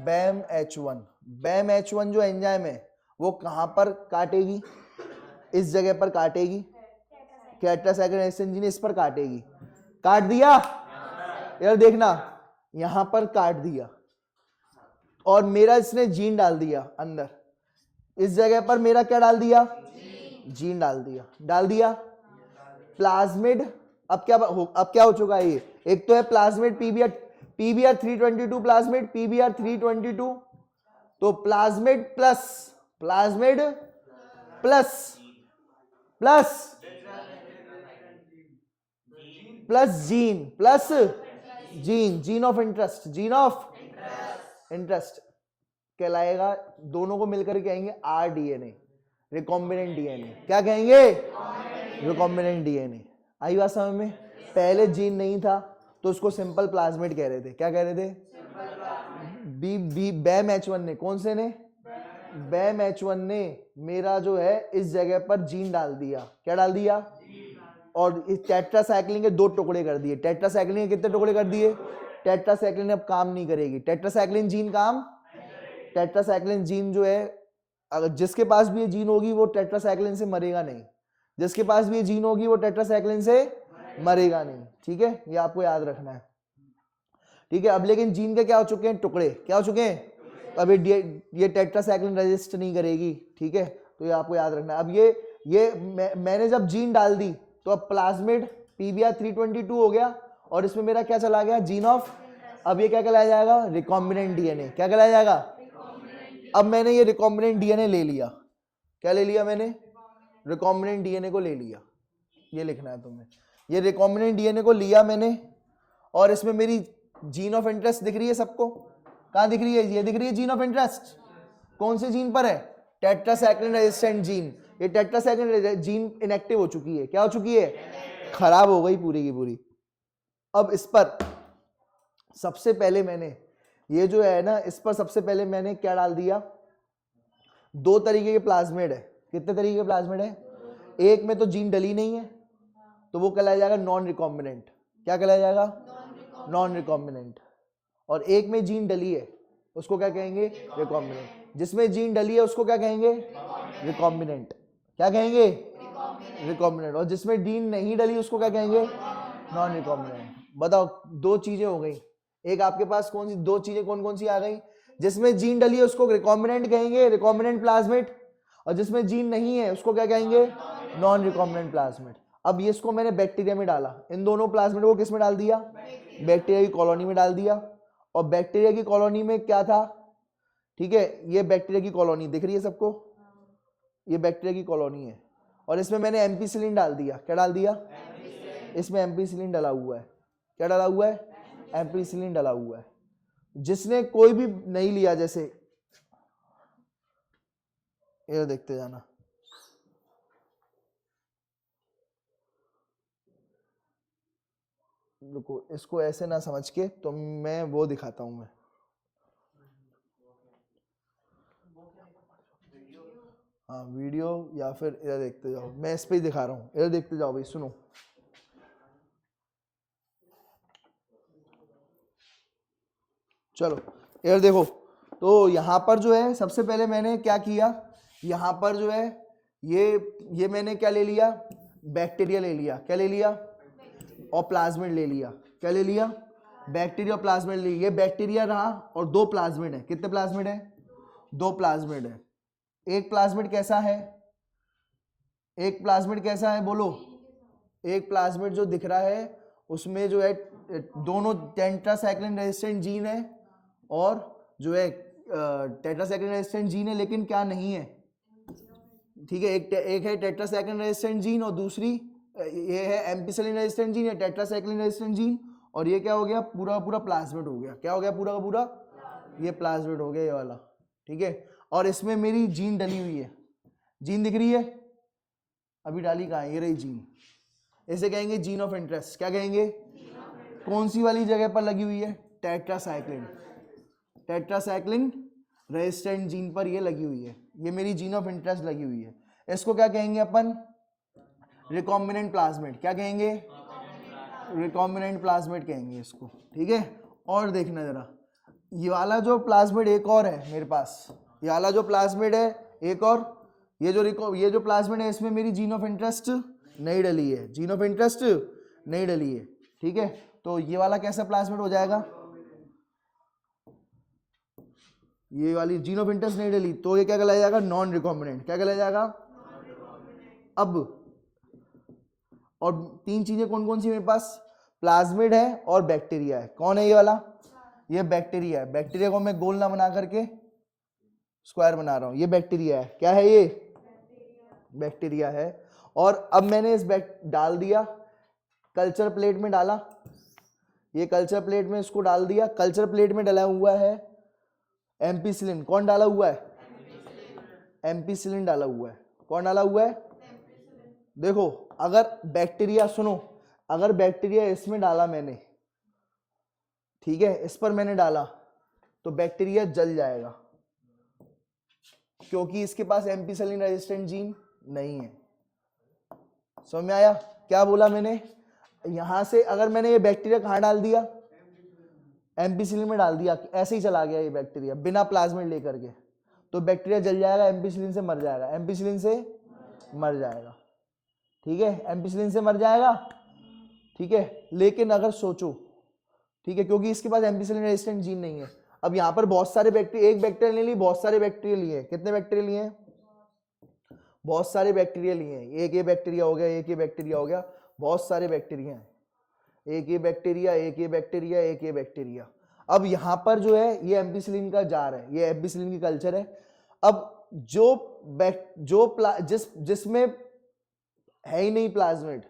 BAM-H1। BAM-H1 जो एंजाइम है वो कहां पर काटेगी, इस जगह पर काटेगी, टेट्रासाइक्लिन रेजिस्टेंस जीन इस पर काटेगी, काट दिया, यार देखना यहां पर काट दिया, और मेरा इसने जीन डाल दिया अंदर, इस जगह पर मेरा क्या डाल दिया, जीन डाल दिया, प्लाज्मिड, अब क्या हो चुका है, ये एक तो है प्लाज्मिड PBr 322 प्लाज्मिड, PBr 322, तो plasmid plus gene of interest कहलाएगा, दोनों को मिलकर कहेंगे RDNA, रिकॉम्बिनेंट DNA। क्या कहेंगे, रिकॉम्बिनेंट DNA। आई बात समझ में, पहले जीन नहीं था तो उसको सिंपल प्लाज्मिड कह रहे थे, क्या कह रहे थे, BAM-H1 ने, कौन से ने, BAM-H1 ने मेरा जो है इस जगह पर जीन डाल दिया, क्या डाल दिया, और इस टेट्रासाइक्लिन के 2 टुकड़े कर दिए, टेट्रासाइक्लिन के कितने टुकड़े कर दिए, टेट्रासाइक्लिन अब काम नहीं करेगी, टेट्रासाइक्लिन जीन जो है, अगर जिसके पास भी ये जीन होगी वो टेट्रासाइक्लिन से मरेगा नहीं, जिसके पास भी ये जीन होगी वो टेट्रासाइक्लिन से मरेगा नहीं, ठीक है, ये आपको याद रखना है, ठीक है। अब लेकिन जीन के क्या हो चुके हैं, टुकड़े, क्या हो चुके हैं, अब ये टेट्रासाइक्लिन रेजिस्ट नहीं करेगी, ठीक है, तो ये आपको याद रखना है। अब मैंने जब जीन डाल दी तो अब प्लाज्मिड PBr 322 हो गया, और इसमें मेरा क्या चला गया, जीन ऑफ, अब ये क्या कहलाया जाएगा, रिकॉम्बिनेंट DNA। क्या कहलाया जाएगा, अब मैंने ये रिकॉम्बिनेंट DNA ले लिया, क्या ले लिया मैंने, रिकॉम्बिनेंट DNA को ले लिया, ये लिखना है तुम्हें, ये रिकॉम्बिनेंट DNA को लिया मैंने, और इसमें मेरी जीन ऑफ इंटरेस्ट दिख रही है सबको, कहां दिख रही है, ये दिख रही है जीन ऑफ इंटरेस्ट, कौन से जीन पर है, टेट्रासाइक्लिन रेजिस्टेंट जीन, ये टेट्रासाइक्लिन जीन इनएक्टिव हो चुकी है, क्या हो चुकी है, खराब हो गई पूरी की पूरी। अब इस पर सबसे पहले मैंने ये जो है ना, इस पर सबसे पहले मैंने क्या डाल दिया, दो तरीके के प्लाज्मिड है। कितने तरीके के प्लाज्मिड है, एक में तो जीन डली नहीं है तो वो कहलाया जाएगा नॉन रिकॉम्बिनेंट। क्या कहलाया जाएगा, नॉन रिकॉम्बिनेंट। और एक में जीन डली है उसको क्या कहेंगे, रिकॉम्बिनेंट। जिसमें जीन डली है उसको क्या कहेंगे, रिकॉम्बिनेंट। क्या कहेंगे, रिकॉम्बिनेंट। और जिसमें जीन नहीं डली उसको क्या कहेंगे, नॉन रिकॉम्बिनेंट। बताओ दो चीजें हो गई, एक आपके पास कौन सी दो चीजें कौन कौन सी आ गई, जिसमें जीन डली है उसको रिकॉम्बिनेंट कहेंगे, रिकॉम्बिनेंट प्लाज्मिड, और जिसमें जीन नहीं है उसको क्या कहेंगे, नॉन रिकॉम्बिनेंट प्लाज्मिड। अब ये इसको मैंने बैक्टीरिया में डाला, इन दोनों प्लाज्मिड को किस में डाल दिया, बैक्टीरिया की कॉलोनी में डाल दिया। और बैक्टीरिया की कॉलोनी में क्या था, ठीक है, ये बैक्टीरिया की कॉलोनी दिख रही है सबको, ये बैक्टीरिया की कॉलोनी है। और इसमें मैंने एम्पीसिलिन डाल दिया। क्या डाल दिया, इसमें एम्पीसिलिन डाला हुआ है। क्या डाला हुआ है, एम्पीसिलिन डाला हुआ है। जिसने कोई भी नहीं लिया, जैसे ये देखते जाना, रुको इसको ऐसे ना समझ के तो मैं वो दिखाता हूं मैं, हाँ वीडियो या फिर इधर देखते जाओ, मैं इस पे ही दिखा रहा हूँ, इधर देखते जाओ भाई, सुनो। चलो इधर देखो, तो यहाँ पर जो है सबसे पहले मैंने क्या किया, यहाँ पर जो है ये मैंने क्या ले लिया, बैक्टीरिया ले लिया। क्या ले लिया, और प्लाज्मिड ले लिया। क्या ले लिया, बैक्टीरिया और प्लाज्मिड ले लिया। ये बैक्टीरिया रहा और दो प्लाज्मिड है। कितने प्लाज्मिड है, दो प्लाज्मिड है। एक प्लाज्मिड कैसा है, एक प्लाज्मिड कैसा है बोलो, एक प्लाज्मिड जो दिख रहा है उसमें जो है दोनों टेट्रासाइक्लिन रेजिस्टेंट जीन है और जो है टेट्रासाइक्लिन रेजिस्टेंट जीन है, लेकिन क्या नहीं है, ठीक है, एक है टेट्रासाइक्लिन रेजिस्टेंट जीन और दूसरी ये है एम्पीसिलिन रेजिस्टेंट जीन या टेट्रासाइक्लिन रेजिस्टेंट जीन। और ये क्या हो गया, पूरा पूरा प्लाज्मिड हो गया। क्या हो गया, पूरा का पूरा ये प्लाज्मिड हो गया ये वाला, ठीक है। और इसमें मेरी जीन डली हुई है, जीन दिख रही है, अभी डाली कहाँ है, ये रही जीन। इसे कहेंगे जीन ऑफ इंटरेस्ट। क्या कहेंगे, कौन सी वाली जगह पर लगी हुई है, टेट्रासाइक्लिन, टेट्रासाइक्लिन रेजिस्टेंट जीन पर ये लगी हुई है, ये मेरी जीन ऑफ इंटरेस्ट लगी हुई है। इसको क्या कहेंगे अपन, रिकॉम्बिनेंट प्लाज्मिड। क्या कहेंगे, रिकॉम्बिनेंट प्लाज्मिड कहेंगे इसको, ठीक है। और देखना जरा, ये वाला जो प्लाज्मिड एक और है मेरे पास, ये वाला जो प्लाज्मिड है एक और, ये जो प्लाज्मिड है इसमें मेरी जीन ऑफ इंटरेस्ट नहीं डली है, जीन ऑफ इंटरेस्ट नहीं डली है, ठीक है। तो ये वाला कैसा प्लाज्मिड हो जाएगा, ये वाली जीन ऑफ इंटरेस्ट नहीं डली, तो ये क्या कहलाया जाएगा, नॉन रिकॉम्बिनेंट। क्या कहलाया जाएगा, अब और तीन चीजें कौन कौन सी मेरे पास, प्लाज्मिड है और बैक्टीरिया है। कौन है ये वाला, ये बैक्टीरिया है। बैक्टीरिया को मैं गोल ना बना करके स्क्वायर बना रहा हूं, ये बैक्टीरिया है। क्या है, ये बैक्टीरिया है। और अब मैंने इस डाल दिया, कल्चर प्लेट में डाला, ये कल्चर प्लेट में इसको डाल दिया। कल्चर प्लेट में डाला हुआ है एम्पीसिलिन। कौन डाला हुआ है, एम्पीसिलिन डाला हुआ है। कौन डाला हुआ है, देखो अगर बैक्टीरिया, सुनो, अगर बैक्टीरिया इसमें डाला मैंने, ठीक है, इस पर मैंने डाला तो बैक्टीरिया जल जाएगा, क्योंकि इसके पास एम्पीसिलिन रेजिस्टेंट जीन नहीं है। समझ में आया क्या बोला मैंने, यहां से अगर मैंने ये बैक्टीरिया कहां डाल दिया, एम्पीसिलिन में डाल दिया, ऐसे ही चला गया ये बैक्टीरिया बिना प्लाज्मिड लेकर के, तो बैक्टीरिया जल जाएगा, एम्पीसिलिन से मर जाएगा, एम्पीसिलिन से मर जाएगा, ठीक है, एम्पीसिलिन से मर जाएगा, ठीक है। लेकिन अगर सोचो, ठीक है, क्योंकि इसके पास एम्पीसिलिन रेजिस्टेंट जीन नहीं है। अब यहाँ पर बहुत सारे बैक्टीरिया, एक बैक्टीरिया नहीं ली, बहुत सारे बैक्टीरिया लिए। कितने बैक्टीरिया लिए, बहुत सारे बैक्टीरिया लिए। एक ये बैक्टीरिया हो गया, एक ये बैक्टीरिया हो गया, बहुत सारे बैक्टीरिया हैं, एक ये बैक्टीरिया, एक ये बैक्टीरिया, एक ये बैक्टीरिया। अब यहाँ पर जो है ये एम्पीसिलिन का जार है, ये एम्पीसिलिन की कल्चर है। अब जिसमें है ही नहीं प्लाज्मिड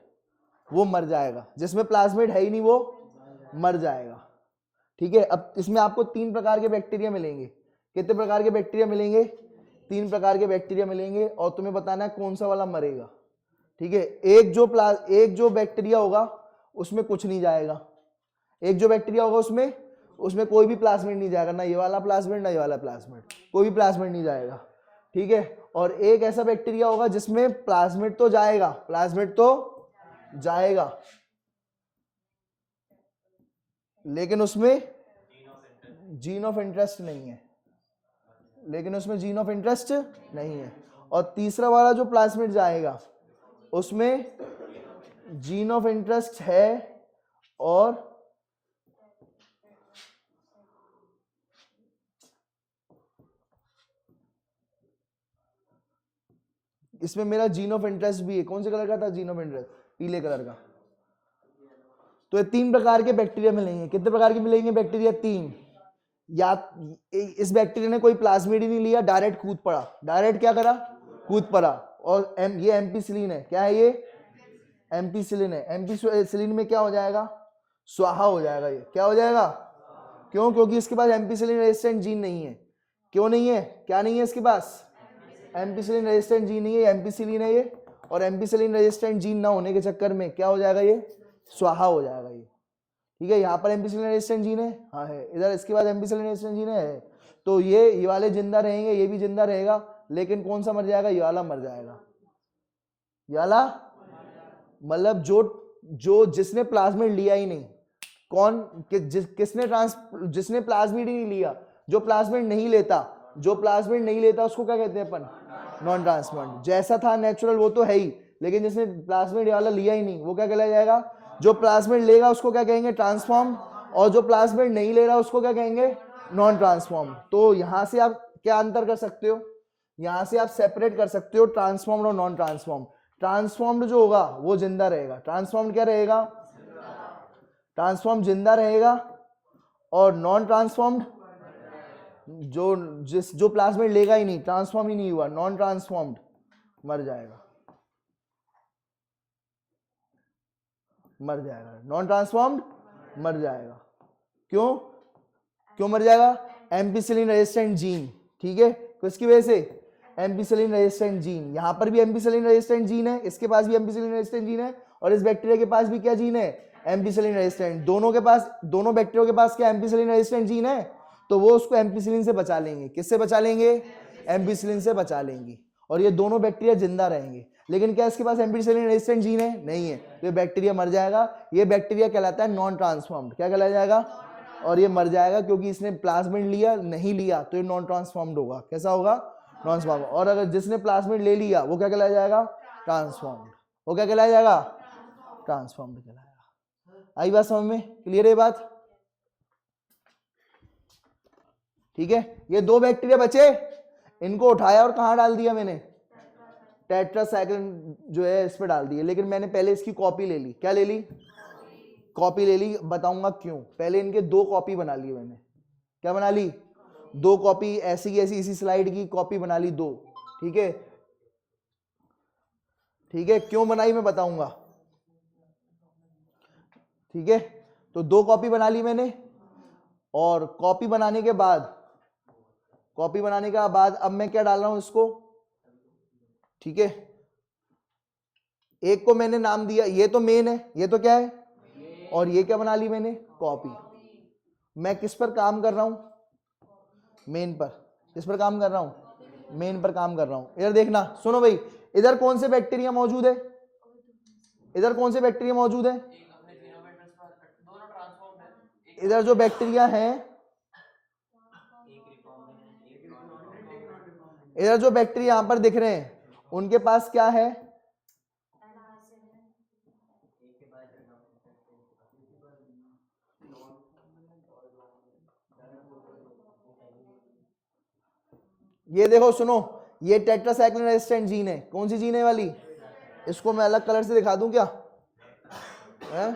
वो मर जाएगा, जिसमें प्लाज्मिड है ही नहीं वो मर जाएगा, ठीक है। अब इसमें आपको तीन प्रकार के बैक्टीरिया मिलेंगे। कितने प्रकार के बैक्टीरिया मिलेंगे, 3 प्रकार के बैक्टीरिया मिलेंगे और तुम्हें बताना है कौन सा वाला मरेगा। ठीक है, एक जो बैक्टीरिया होगा उसमें कुछ नहीं जाएगा, एक जो बैक्टीरिया होगा उसमें कोई भी प्लाज्मिड नहीं जाएगा, ना ये वाला प्लाज्मिड ना ये वाला प्लाज्मिड, कोई भी प्लाज्मिड नहीं जाएगा। ठीक है, और एक ऐसा बैक्टीरिया होगा जिसमें प्लाज्मिड तो जाएगा, प्लाज्मिड तो जाएगा लेकिन उसमें जीन ऑफ इंटरेस्ट नहीं है, लेकिन उसमें जीन ऑफ इंटरेस्ट नहीं है। और तीसरा वाला जो प्लाज्मिड जाएगा उसमें जीन ऑफ इंटरेस्ट है और इसमें मेरा जीन ऑफ इंटरेस्ट भी है। कौन से कलर का था जीन ऑफ इंटरेस्ट? पीले कलर का। तो ये 3 प्रकार के बैक्टीरिया मिलेंगे। कितने प्रकार के मिलेंगे बैक्टीरिया? 3। या इस बैक्टीरिया ने कोई प्लाज्मिड ही नहीं लिया, डायरेक्ट कूद पड़ा, डायरेक्ट क्या करा? कूद पड़ा। और ये एम्पिसिलिन है। क्या है ये? एम्पिसिलिन है। एम्पिसिलिन में क्या हो जाएगा? स्वाहा हो जाएगा। ये क्या हो जाएगा? क्यों? क्योंकि इसके पास एम्पिसिलिन रेजिस्टेंट जीन नहीं है। क्यों नहीं है? क्या नहीं है इसके पास? एम्पिसिलिन रेजिस्टेंट जीन नहीं है, एम्पिसिलिन है ये। और एम्पिसिलिन रेजिस्टेंट जीन ना होने के चक्कर में क्या हो जाएगा? ये स्वाहा हो जाएगा ये। ठीक है, यहाँ पर एम्पिसिलिन रेजिस्टेंट जीन है, हाँ है, इधर इसके बाद एम्पिसिलिन रेजिस्टेंट जीन है। तो ये वाले जिंदा रहेंगे, ये भी जिंदा रहेगा, लेकिन कौन सा मर जाएगा? ये वाला मर जाएगा। ये वाला मतलब जो जिसने प्लाज्मिड लिया ही नहीं, कौन जिसने प्लाज्मिड ही नहीं लिया, जो प्लाज्मिड नहीं लेता, जो प्लाज्मिड नहीं लेता उसको क्या कहते हैं अपन? Non transformed. जैसा था नेचुरल वो तो है ही, लेकिन जिसने प्लाज्मिड वाला लिया ही नहीं वो क्या कहलाया जाएगा? जो प्लाज्मिड लेगा उसको क्या कहेंगे? ट्रांसफॉर्म। और जो प्लाज्मिड नहीं ले रहा उसको क्या कहेंगे? Non transform. तो यहां से आप क्या अंतर कर सकते हो? यहां से आप सेपरेट कर सकते हो ट्रांसफॉर्म्ड और नॉन ट्रांसफॉर्म। ट्रांसफॉर्म्ड जो होगा वो जिंदा रहेगा। ट्रांसफॉर्म्ड क्या रहेगा? ट्रांसफॉर्म जिंदा रहेगा। और नॉन ट्रांसफॉर्म्ड जो प्लाज्मिड लेगा ही नहीं, ट्रांसफॉर्म ही नहीं हुआ, नॉन ट्रांसफॉर्म्ड, मर जाएगा। मर जाएगा। नॉन ट्रांसफॉर्म्ड मर जाएगा। क्यों मर जाएगा? Ampicillin resistant gene. ठीक है, किसकी वजह से? Ampicillin resistant gene. यहां पर भी एम्पिसिलिन रेजिस्टेंट जीन है, इसके पास भी एम्पिसिलिन रेजिस्टेंट जीन है, और इस बैक्टीरिया के पास भी क्या जीन है? Ampicillin resistant. दोनों बैक्टीरिया के पास क्या एम्पिसिलिन रेजिस्टेंट जीन है, तो वो उसको एम्पिसिलिन से बचा लेंगे। किससे बचा लेंगे? एम्पिसिलिन से बचा लेंगे, और ये दोनों बैक्टीरिया जिंदा रहेंगे। लेकिन क्या इसके पास एम्पिसिलिन रेजिस्टेंट जीन है? नहीं है, तो ये बैक्टीरिया मर जाएगा। ये बैक्टीरिया कहलाता है नॉन ट्रांसफॉर्म्ड। क्या कहलाया जाएगा? और ये मर जाएगा क्योंकि इसने प्लाज्मिड लिया नहीं लिया, तो ये नॉन ट्रांसफॉर्म्ड होगा। कैसा होगा? Non transformed. और अगर जिसने प्लाज्मिड ले लिया वो क्या कहलाया जाएगा? ट्रांसफॉर्म्ड। वो क्या कहलाया जाएगा? ट्रांसफॉर्म्ड कहलाएगा। आई बात समझ में? क्लियर है बात? ठीक है, ये 2 बैक्टीरिया बचे, इनको उठाया और कहां डाल दिया मैंने? टेट्रासाइक्लिन जो है इस पे डाल दिए। लेकिन मैंने पहले इसकी कॉपी ले ली। क्या ले ली? कॉपी ले ली। बताऊंगा क्यों। पहले इनके 2 कॉपी बना ली मैंने। क्या बना ली? 2 कॉपी, ऐसी की ऐसी इसी स्लाइड की कॉपी बना ली 2। ठीक है, ठीक है, क्यों बनाई मैं बताऊंगा। ठीक है, तो 2 कॉपी बना ली मैंने, और कॉपी बनाने के बाद अब मैं क्या डाल रहा हूं इसको? ठीक है, एक को मैंने नाम दिया, ये तो मेन है, ये तो क्या है, और ये क्या बना ली मैंने? कॉपी। मैं किस पर काम कर रहा हूं? मेन पर। किस पर काम कर रहा हूं? मेन पर काम कर रहा हूं। इधर देखना, सुनो भाई, इधर कौन से बैक्टीरिया मौजूद है? इधर कौन से बैक्टीरिया मौजूद है? इधर जो बैक्टीरिया है, इधर जो बैक्टीरिया यहां पर दिख रहे हैं, उनके पास क्या है? ये देखो, सुनो, ये टेट्रासाइक्लिन रेजिस्टेंट जीन है। कौन सी जीन है वाली? इसको मैं अलग कलर से दिखा दूं क्या? है?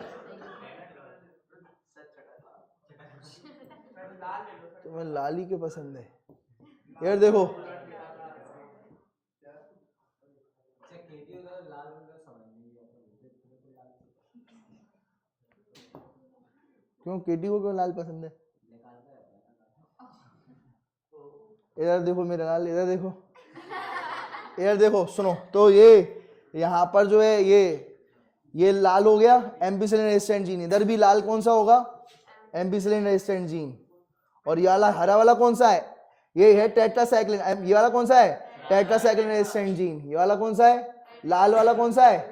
तुम्हें लाल ही क्यों पसंद है? यार देखो, क्यों केटी को क्यों लाल पसंद है? इधर देखो मेरा लाल, इधर देखो, यार देखो सुनो, तो ये यहाँ पर जो है ये लाल हो गया एम्पिसिलिन रेजिस्टेंट जीन, इधर भी लाल कौन सा होगा, एम्पिसिलिन रेजिस्टेंट जीन, और ये वाला हरा वाला कौन सा है, ये है टेट्रासाइक्लिन, ये वाला कौन सा है, टेट्रासाइक्लिन रेजिस्टेंट जीन, ये वाला कौन सा है, लाल वाला कौन सा है,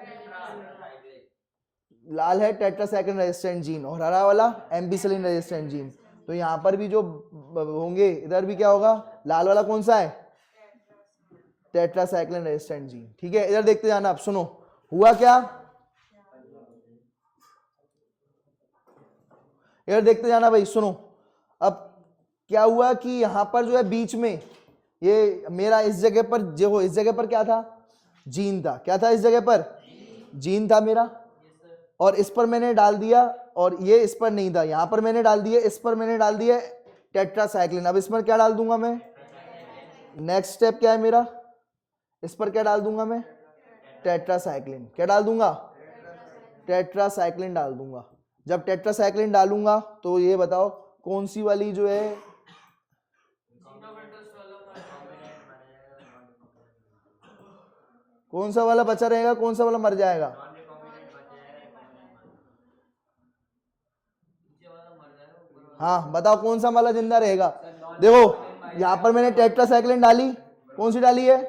लाल है टेट्रासाइक्लिन रेजिस्टेंट जीन, और हरा वाला एम्पिसिलिन रेजिस्टेंट जीन। तो यहाँ पर भी जो होंगे इधर भी क्या होगा, लाल वाला कौन सा है, टेट्रासाइक्लिन रेजिस्टेंट जीन। ठीक है, इधर देखते जाना। अब सुनो हुआ क्या, इधर देखते जाना भाई, सुनो। अब क्या हुआ कि यहां पर जो है बीच में ये मेरा इस जगह पर जो, इस जगह पर क्या था, जीन था, क्या था इस जगह पर, जीन था मेरा, और इस पर मैंने डाल दिया, और ये इस पर नहीं था, यहां पर मैंने डाल दिया, इस पर मैंने डाल दिया टेट्रासाइक्लिन। अब इस पर क्या डाल दूंगा मैं, नेक्स्ट स्टेप क्या है मेरा, इस पर क्या डाल दूंगा मैं, टेट्रासाइक्लिन, क्या डाल दूंगा, टेट्रासाइक्लिन डाल दूंगा। जब टेट्रासाइक्लिन डालूंगा तो ये बताओ कौन सी वाली जो है, कौन सा वाला बचा रहेगा, कौन सा वाला मर जाएगा, हाँ बताओ कौन सा वाला जिंदा रहेगा। देखो यहां पर मैंने टेट्रासाइक्लिन डाली, कौन सी डाली है,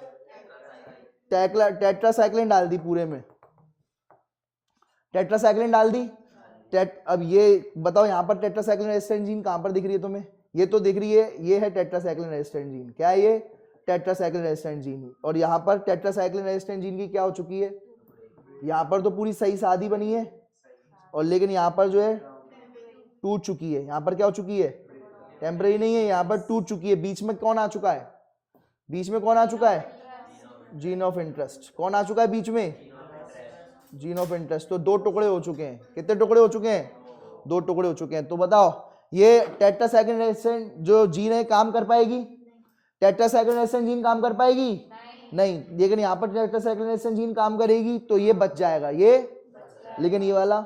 टेट्रासाइक्लिन डाल दी, पूरे में टेट्रासाइक्लिन डाल दी। अब ये बताओ यहाँ पर टेट्रासाइक्लिन रेजिस्टेंट जीन कहां पर दिख रही है तुम्हें, ये तो दिख रही है, ये है टेट्रासाइक्लिन रेजिस्टेंट जीन, क्या है ये, टेट्रासाइक्लिन रेजिस्टेंट जीन। और यहाँ पर टेट्रासाइक्लिन रेजिस्टेंट जीन की क्या हो चुकी है, यहाँ पर तो पूरी सही सादी बनी है, और लेकिन यहाँ पर जो है टूट चुकी है, यहाँ पर क्या हो चुकी है, टेम्परेरी नहीं है, यहाँ पर टूट चुकी है। बीच में कौन आ चुका है, बीच में कौन आ चुका है, जीन ऑफ इंटरेस्ट, कौन आ चुका है बीच में, जीन ऑफ इंटरेस्ट। तो दो टुकड़े हो चुके हैं, कितने टुकड़े हो चुके हैं, दो टुकड़े हो चुके हैं। तो बताओ ये टेट्रासाइक्लिन रेजिस्टेंट जो जीन है काम कर पाएगी, टेट्रासाइक्लिन रेजिस्टेंट जीन काम कर पाएगी नहीं, लेकिन यहाँ पर टेट्रासाइक्लिन रेजिस्टेंट जीन काम करेगी, तो ये बच जाएगा ये, लेकिन ये वाला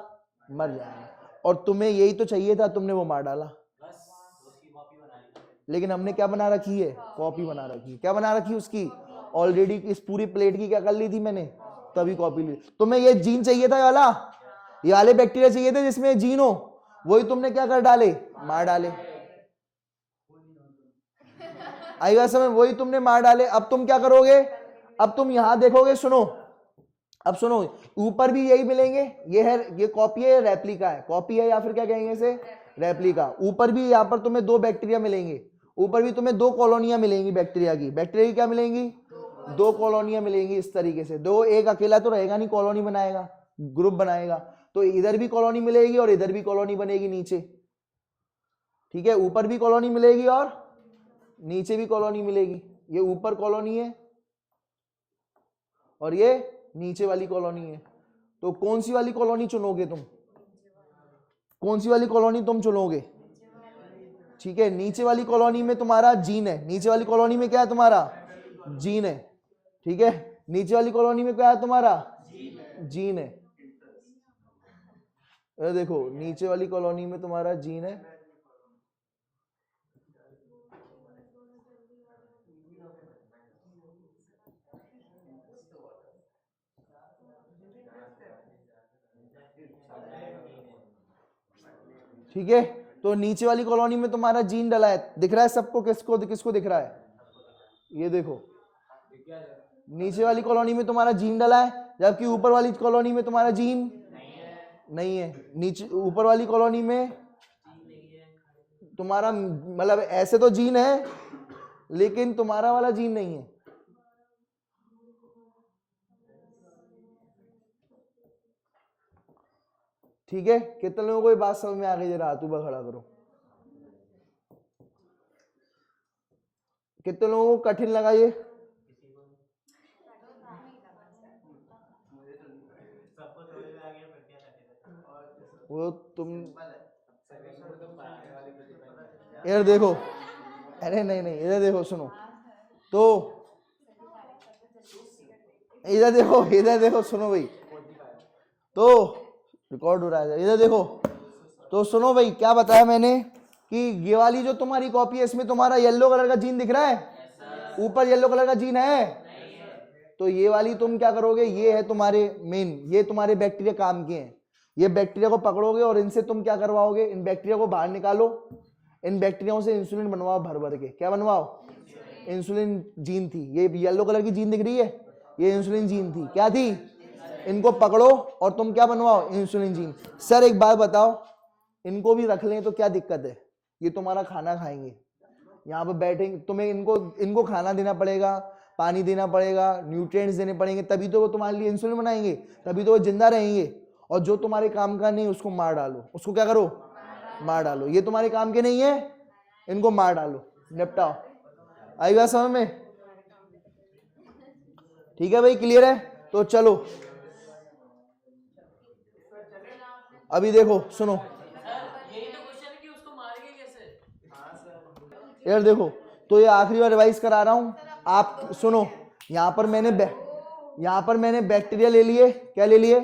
मर जाएगा। और तुम्हें यही तो चाहिए था, तुमने वो मार डाला, लेकिन हमने क्या बना रखी है, कॉपी बना रखी है। क्या बना रखी है उसकी, ऑलरेडी इस पूरी प्लेट की क्या कर ली थी मैंने, तभी कॉपी ली। तुम्हें ये जीन चाहिए था, ये वाले बैक्टीरिया चाहिए थे जिसमें जीन हो, वही तुमने क्या कर डाले, मार डाले। आई बात समझ, वही तुमने मार डाले। अब तुम क्या करोगे, अब तुम यहां देखोगे, सुनो अब सुनो, ऊपर भी यही मिलेंगे, ये है, ये कॉपी है, रेप्लिका है, कॉपी है या फिर क्या कहेंगे इसे, रेप्लिका। ऊपर भी यहाँ पर तुम्हें दो बैक्टीरिया मिलेंगे, ऊपर भी तुम्हें दो कॉलोनियां मिलेंगी बैक्टीरिया की, बैक्टीरिया की क्या मिलेंगी, दो कॉलोनियां मिलेंगी इस तरीके से। दो, एक अकेला तो रहेगा नहीं, कॉलोनी बनाएगा, ग्रुप बनाएगा, तो इधर भी कॉलोनी मिलेगी और इधर भी कॉलोनी बनेगी नीचे। ठीक है, ऊपर भी कॉलोनी मिलेगी और नीचे भी कॉलोनी मिलेगी। ये ऊपर कॉलोनी है और ये नीचे वाली कॉलोनी है। तो कौन सी वाली कॉलोनी चुनोगे तुम, कौन सी वाली कॉलोनी तुम चुनोगे, ठीक है, नीचे वाली कॉलोनी में तुम्हारा जीन है, नीचे वाली कॉलोनी में क्या है तुम्हारा, जीन है। ठीक है, नीचे वाली कॉलोनी में क्या है तुम्हारा, जीन है। अरे देखो नीचे वाली कॉलोनी में तुम्हारा जीन है, ठीक है। तो नीचे वाली कॉलोनी में तुम्हारा जीन डला है, दिख रहा है सबको, किसको किसको दिख रहा है, ये देखो नीचे वाली कॉलोनी में तुम्हारा जीन डला है, जबकि ऊपर वाली कॉलोनी में तुम्हारा जीन नहीं है। नीचे ऊपर वाली कॉलोनी में तुम्हारा मतलब ऐसे तो जीन है, लेकिन तुम्हारा वाला जीन नहीं है। ठीक है, कितने लोगों को ये बात समझ में आ गई, जरा हाथ ऊपर खड़ा करो। कितने लोगों को कठिन लगा ये, वो तुम इधर देखो, अरे नहीं नहीं इधर देखो, सुनो तो इधर देखो, इधर देखो, सुनो भाई, तो रिकॉर्ड हो रहा है, इधर देखो। तो सुनो भाई, क्या बताया मैंने कि ये वाली जो तुम्हारी कॉपी है, इसमें तुम्हारा येलो कलर का जीन दिख रहा है, ऊपर येलो कलर का जीन है, तो ये वाली तुम क्या करोगे, ये है तुम्हारे मेन, ये तुम्हारे बैक्टीरिया काम के हैं। ये बैक्टीरिया को पकड़ोगे और इनसे तुम क्या करवाओगे, इन बैक्टीरिया को बाहर निकालो, इन बैक्टीरियाओं से इंसुलिन बनवाओ भर भर के। क्या बनवाओ, इंसुलिन जीन थी, ये येलो कलर की जीन दिख रही है, ये इंसुलिन जीन थी। क्या थी, इनको पकड़ो और तुम क्या बनवाओ, इंसुलिन जीन। सर एक बात बताओ, इनको भी रख लें तो क्या दिक्कत है, ये तुम्हारा खाना खाएंगे, यहाँ पर बैठेंगे, तुम्हें इनको खाना देना पड़ेगा, पानी देना पड़ेगा, न्यूट्रिएंट्स देने पड़ेंगे, तभी तो वो तुम्हारे लिए इंसुलिन बनाएंगे, तभी तो वो जिंदा रहेंगे। और जो तुम्हारे काम का नहीं उसको मार डालो, उसको क्या करो, मार डालो। ये तुम्हारे काम के नहीं है, इनको मार डालो, निपटाओ। आई बात समझ में? ठीक है भाई, क्लियर है? तो चलो अभी देखो, सुनो यार, देखो तो ये आखिरी बार रिवाइज करा रहा हूं, आप सुनो। यहां पर मैंने बैक्टीरिया ले लिए, क्या ले लिए,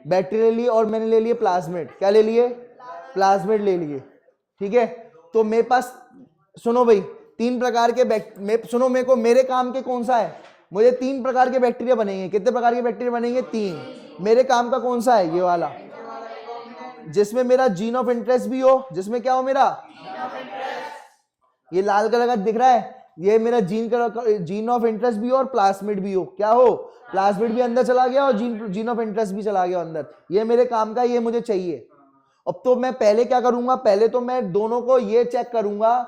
बैक्टीरिया ले लिए, और मैंने ले लिए प्लाज्मिड, क्या ले लिए, प्लाज्मिड ले लिए। ठीक है, तो मेरे पास सुनो भाई, 3 प्रकार के सुनो, मेरे को मेरे काम के कौन सा है, मुझे 3 प्रकार के बैक्टीरिया बनेंगे। कितने प्रकार के बैक्टीरिया बनेंगे, 3। मेरे काम का कौन सा है, ये वाला, जिसमें मेरा जीन ऑफ इंटरेस्ट भी हो, जिसमें क्या हो मेरा, ये लाल कलर का दिख रहा है, ये मेरा जीन ऑफ इंटरेस्ट भी हो और प्लाज्मिड भी हो। क्या हो, प्लाज्मिड भी अंदर चला गया और जीन ऑफ इंटरेस्ट भी चला गया अंदर। ये मेरे काम का, ये मुझे चाहिए। अब तो मैं पहले क्या करूंगा, पहले तो मैं दोनों को ये चेक करूंगा,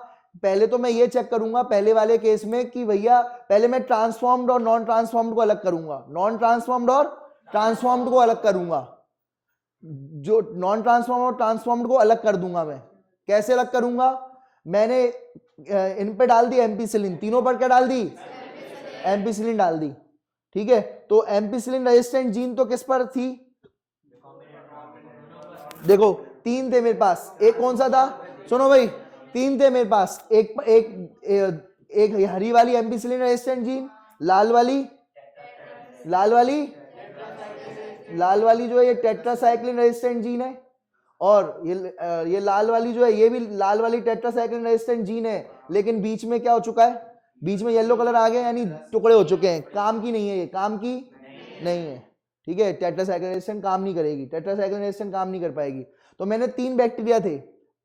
पहले वाले केस में कि भैया पहले मैं ट्रांसफॉर्म्ड और नॉन ट्रांसफॉर्म्ड को अलग करूंगा, नॉन ट्रांसफॉर्म्ड और ट्रांसफॉर्म्ड को अलग करूंगा, जो नॉन ट्रांसफॉर्म्ड और ट्रांसफॉर्म्ड को अलग कर दूंगा मैं। कैसे अलग करूंगा, मैंने इन पे डाल दी एम्पिसिलिन, तीनों पर क्या डाल दी, एम्पिसिलिन डाल दी। ठीक है, तो एम्पिसिलिन रेजिस्टेंट जीन तो किस पर थी, देखो 3 थे मेरे पास, एक कौन सा था, सुनो भाई, 3 थे मेरे पास, एक हरी वाली एम्पिसिलिन रेजिस्टेंट जीन, लाल वाली जो है ये टेट्रासाइक्लिन रेजिस्टेंट जीन है, और ये लाल वाली जो है ये भी लाल वाली टेट्रासाइक्लिन रेजिस्टेंट जीन है, लेकिन बीच में क्या हो चुका है, बीच में येलो कलर आ गया, यानी टुकड़े हो चुके हैं, काम की नहीं है, ये काम की नहीं है। ठीक है, टेट्रासाइक्लिन रेजिस्टेंट काम नहीं करेगी, टेट्रासाइक्लिन रेजिस्टेंट काम नहीं कर पाएगी। तो मैंने 3 बैक्टीरिया थे,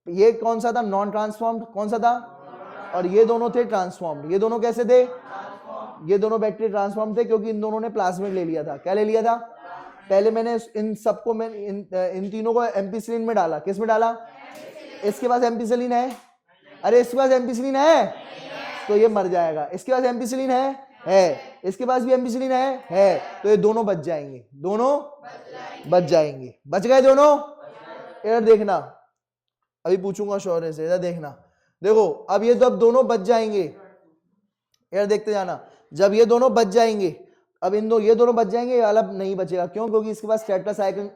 ये कौन सा था, नॉन ट्रांसफॉर्म्ड, कौन सा था, और ये दोनों थे ट्रांसफॉर्म्ड। ये दोनों कैसे थे, ये दोनों बैक्टीरिया ट्रांसफॉर्म थे, क्योंकि इन दोनों ने प्लाज्मिड ले लिया था। क्या ले लिया था, पहले मैंने इन सबको इन तीनों को एम्पिसिलिन में डाला। किस में डाला, इसके पास एम्पिसिलिन है, अरे इसके पास एम्पिसिलिन है तो ये मर जाएगा, इसके पास एम्पिसिलिन है, इसके पास भी एम्पिसिलिन है, तो ये दोनों बच जाएंगे, दोनों बच जाएंगे, बच गए दोनों। इधर देखना, अभी पूछूंगा शौर्य से, इधर देखना, देखो अब ये जब दोनों बच जाएंगे, इधर देखते जाना, जब ये दोनों बच जाएंगे, अब ये दोनों बच जाएंगे, ये वाला नहीं बचेगा। क्यों, क्योंकि इसके पास टेट्रासाइक्लिन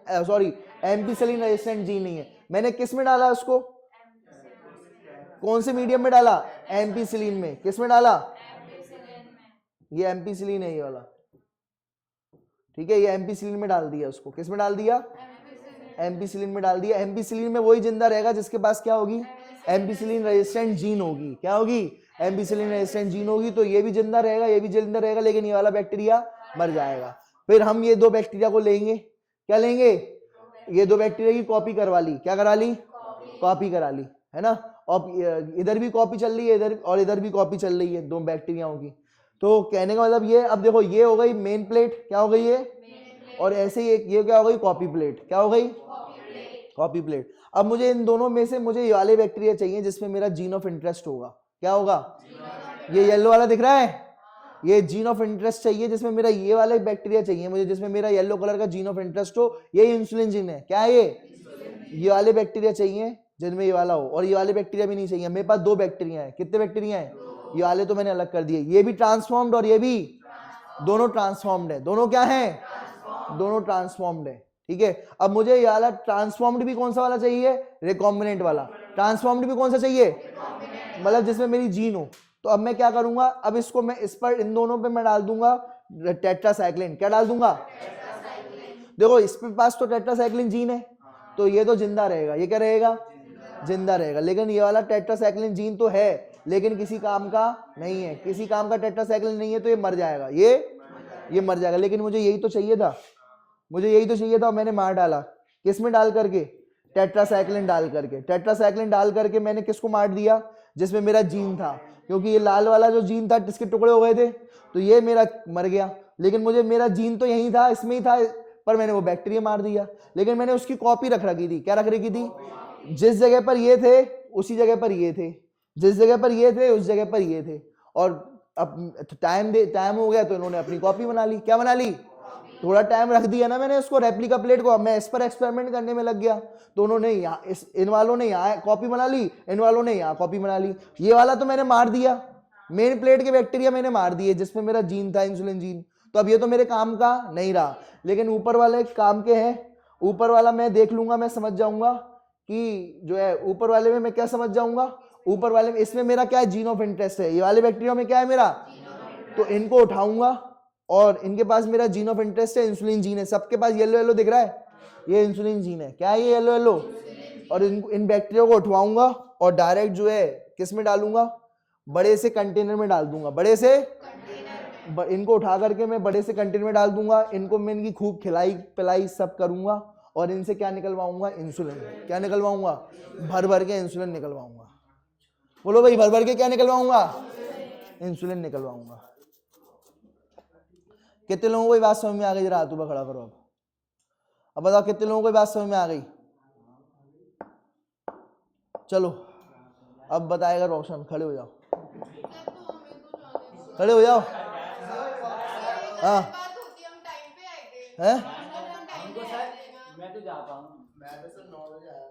एम्पिसिलिन रेजिस्टेंट जीन नहीं है। मैंने किस में डाला उसको, कौन से मीडियम में डाला, एम्पिसिलिन में। किस में डाला, ये एम्पिसिलिन है ये वाला, ठीक है, ये एम्पिसिलिन में डाल दिया उसको। किस में डाल दिया, एम्पिसिलिन में डाल दिया। एम्पिसिलिन में वही जिंदा रहेगा जिसके पास क्या होगी, एम्पिसिलिन रेजिस्टेंट जीन होगी। क्या होगी, एम्पिसिलिन रेजिस्टेंट जीन होगी, तो ये भी जिंदा रहेगा, ये भी जिंदा रहेगा, लेकिन ये वाला बैक्टीरिया मर जाएगा। फिर हम ये 2 बैक्टीरिया को लेंगे, क्या लेंगे, ये 2 बैक्टीरिया की कॉपी करवा ली। क्या करा ली, कॉपी करा ली, है ना। और इधर भी कॉपी चल रही है, इधर और इधर भी कॉपी चल रही है 2 बैक्टीरियाओं की। तो कहने का मतलब ये, अब देखो ये हो गई मेन प्लेट, क्या हो गई ये, और ऐसे ही ये क्या हो गई, कॉपी प्लेट। क्या हो गई, कॉपी प्लेट। अब मुझे इन दोनों में से मुझे ये वाले बैक्टीरिया चाहिए जिसमें मेरा जीन ऑफ इंटरेस्ट होगा। क्या होगा, ये येलो वाला दिख रहा है, ये जीन ऑफ इंटरेस्ट चाहिए, जिसमें मेरा ये वाला बैक्टीरिया चाहिए मुझे, जिसमें मेरा येलो कलर का जीन ऑफ इंटरेस्ट हो। ये इंसुलिन जीन है, क्या है ये वाले बैक्टीरिया चाहिए जिनमें ये वाला हो, और ये वाले बैक्टीरिया भी नहीं चाहिए। मेरे पास 2 बैक्टीरिया है, कितने बैक्टीरिया है, ये वाले तो मैंने अलग कर दिए। ये भी ट्रांसफॉर्म्ड और ये भी, दोनों ट्रांसफॉर्म्ड है, दोनों क्या है, दोनों ट्रांसफॉर्म्ड है। ठीक है, अब मुझे ये वाला ट्रांसफॉर्म्ड भी कौन सा वाला चाहिए, रिकॉम्बिनेंट वाला। ट्रांसफॉर्म्ड भी कौन सा चाहिए, मतलब जिसमें मेरी जीन हो। तो अब मैं क्या करूंगा, अब इसको मैं इस पर, इन दोनों पे मैं डाल दूंगा टेट्रासाइक्लिन। क्या डाल दूंगा, देखो इस पे पास तो टेट्रासाइक्लिन जीन है, तो ये तो जिंदा रहेगा। ये क्या रहेगा, जिंदा रहेगा। लेकिन ये वाला टेट्रासाइक्लिन जीन तो है, लेकिन किसी काम का नहीं है, किसी काम का टेट्रासाइक्लिन नहीं है, तो ये मर जाएगा, ये मर जाएगा। लेकिन मुझे यही तो चाहिए था, मुझे यही तो चाहिए था, और मैंने मार डाला। किस में डाल करके? टेट्रासाइक्लिन डाल करके। टेट्रासाइक्लिन डाल करके मैंने किसको मार दिया? जिसमें मेरा जीन था, क्योंकि ये लाल वाला जो जीन था इसके टुकड़े हो गए थे, तो ये मेरा मर गया। लेकिन मुझे मेरा जीन तो यही था, इसमें ही था, पर मैंने वो बैक्टीरिया मार दिया। लेकिन मैंने उसकी कॉपी रख रखी थी। क्या रख रखी थी? जिस जगह पर ये थे उसी जगह पर ये थे, जिस जगह पर ये थे उस जगह पर ये थे। और अब टाइम हो गया तो इन्होंने अपनी कॉपी बना ली। क्या बना ली? थोड़ा टाइम रख दिया ना मैंने उसको, रेप्लिका प्लेट को। अब मैं इस पर एक्सपेरिमेंट करने में लग गया, तो उन्होंने यहाँ इन वालों ने यहाँ कॉपी बना ली, इन वालों ने यहाँ कॉपी बना ली। ये वाला तो मैंने मार दिया, मेन प्लेट के बैक्टीरिया मैंने मार दिए जिसमें मेरा जीन था, इंसुलिन जीन। तो अब ये तो मेरे काम का नहीं रहा, लेकिन ऊपर वाले काम के हैं। ऊपर वाला मैं देख लूंगा, मैं समझ जाऊंगा कि जो है ऊपर वाले में मैं क्या समझ जाऊंगा, ऊपर वाले में इसमें मेरा क्या है? जीन ऑफ इंटरेस्ट है। ये वाले बैक्टीरिया में क्या है मेरा? तो इनको उठाऊंगा, और इनके पास मेरा जीन ऑफ इंटरेस्ट है, इंसुलिन जीन है। सबके पास येलो येलो दिख रहा है, ये इंसुलिन जीन है। क्या है ये येलो येलो? और इन बैक्टीरिया को उठवाऊंगा और डायरेक्ट जो है किस में डालूंगा? बड़े से कंटेनर में डाल दूंगा। बड़े से इनको उठा करके मैं बड़े से कंटेनर में डाल दूंगा। इनको मैं इनकी खूब खिलाई पिलाई सब करूंगा, और इनसे क्या निकलवाऊंगा? इंसुलिन। क्या निकलवाऊंगा? भर भर के इंसुलिन निकलवाऊंगा। बोलो भाई, भर भर के क्या निकलवाऊंगा? इंसुलिन निकलवाऊंगा। कितने लोगों को ये बात समझ में आ गई? जरा हाथ ऊपर खड़ा करो। अब बताओ कितने लोगों को ये बात समझ में आ गई? चलो अब बताएगा रोशन। खड़े हो जाओ, खड़े हो जाओ। हाँ है, मैं तो जा पाऊँ, मैं तो सर 9 बजे आया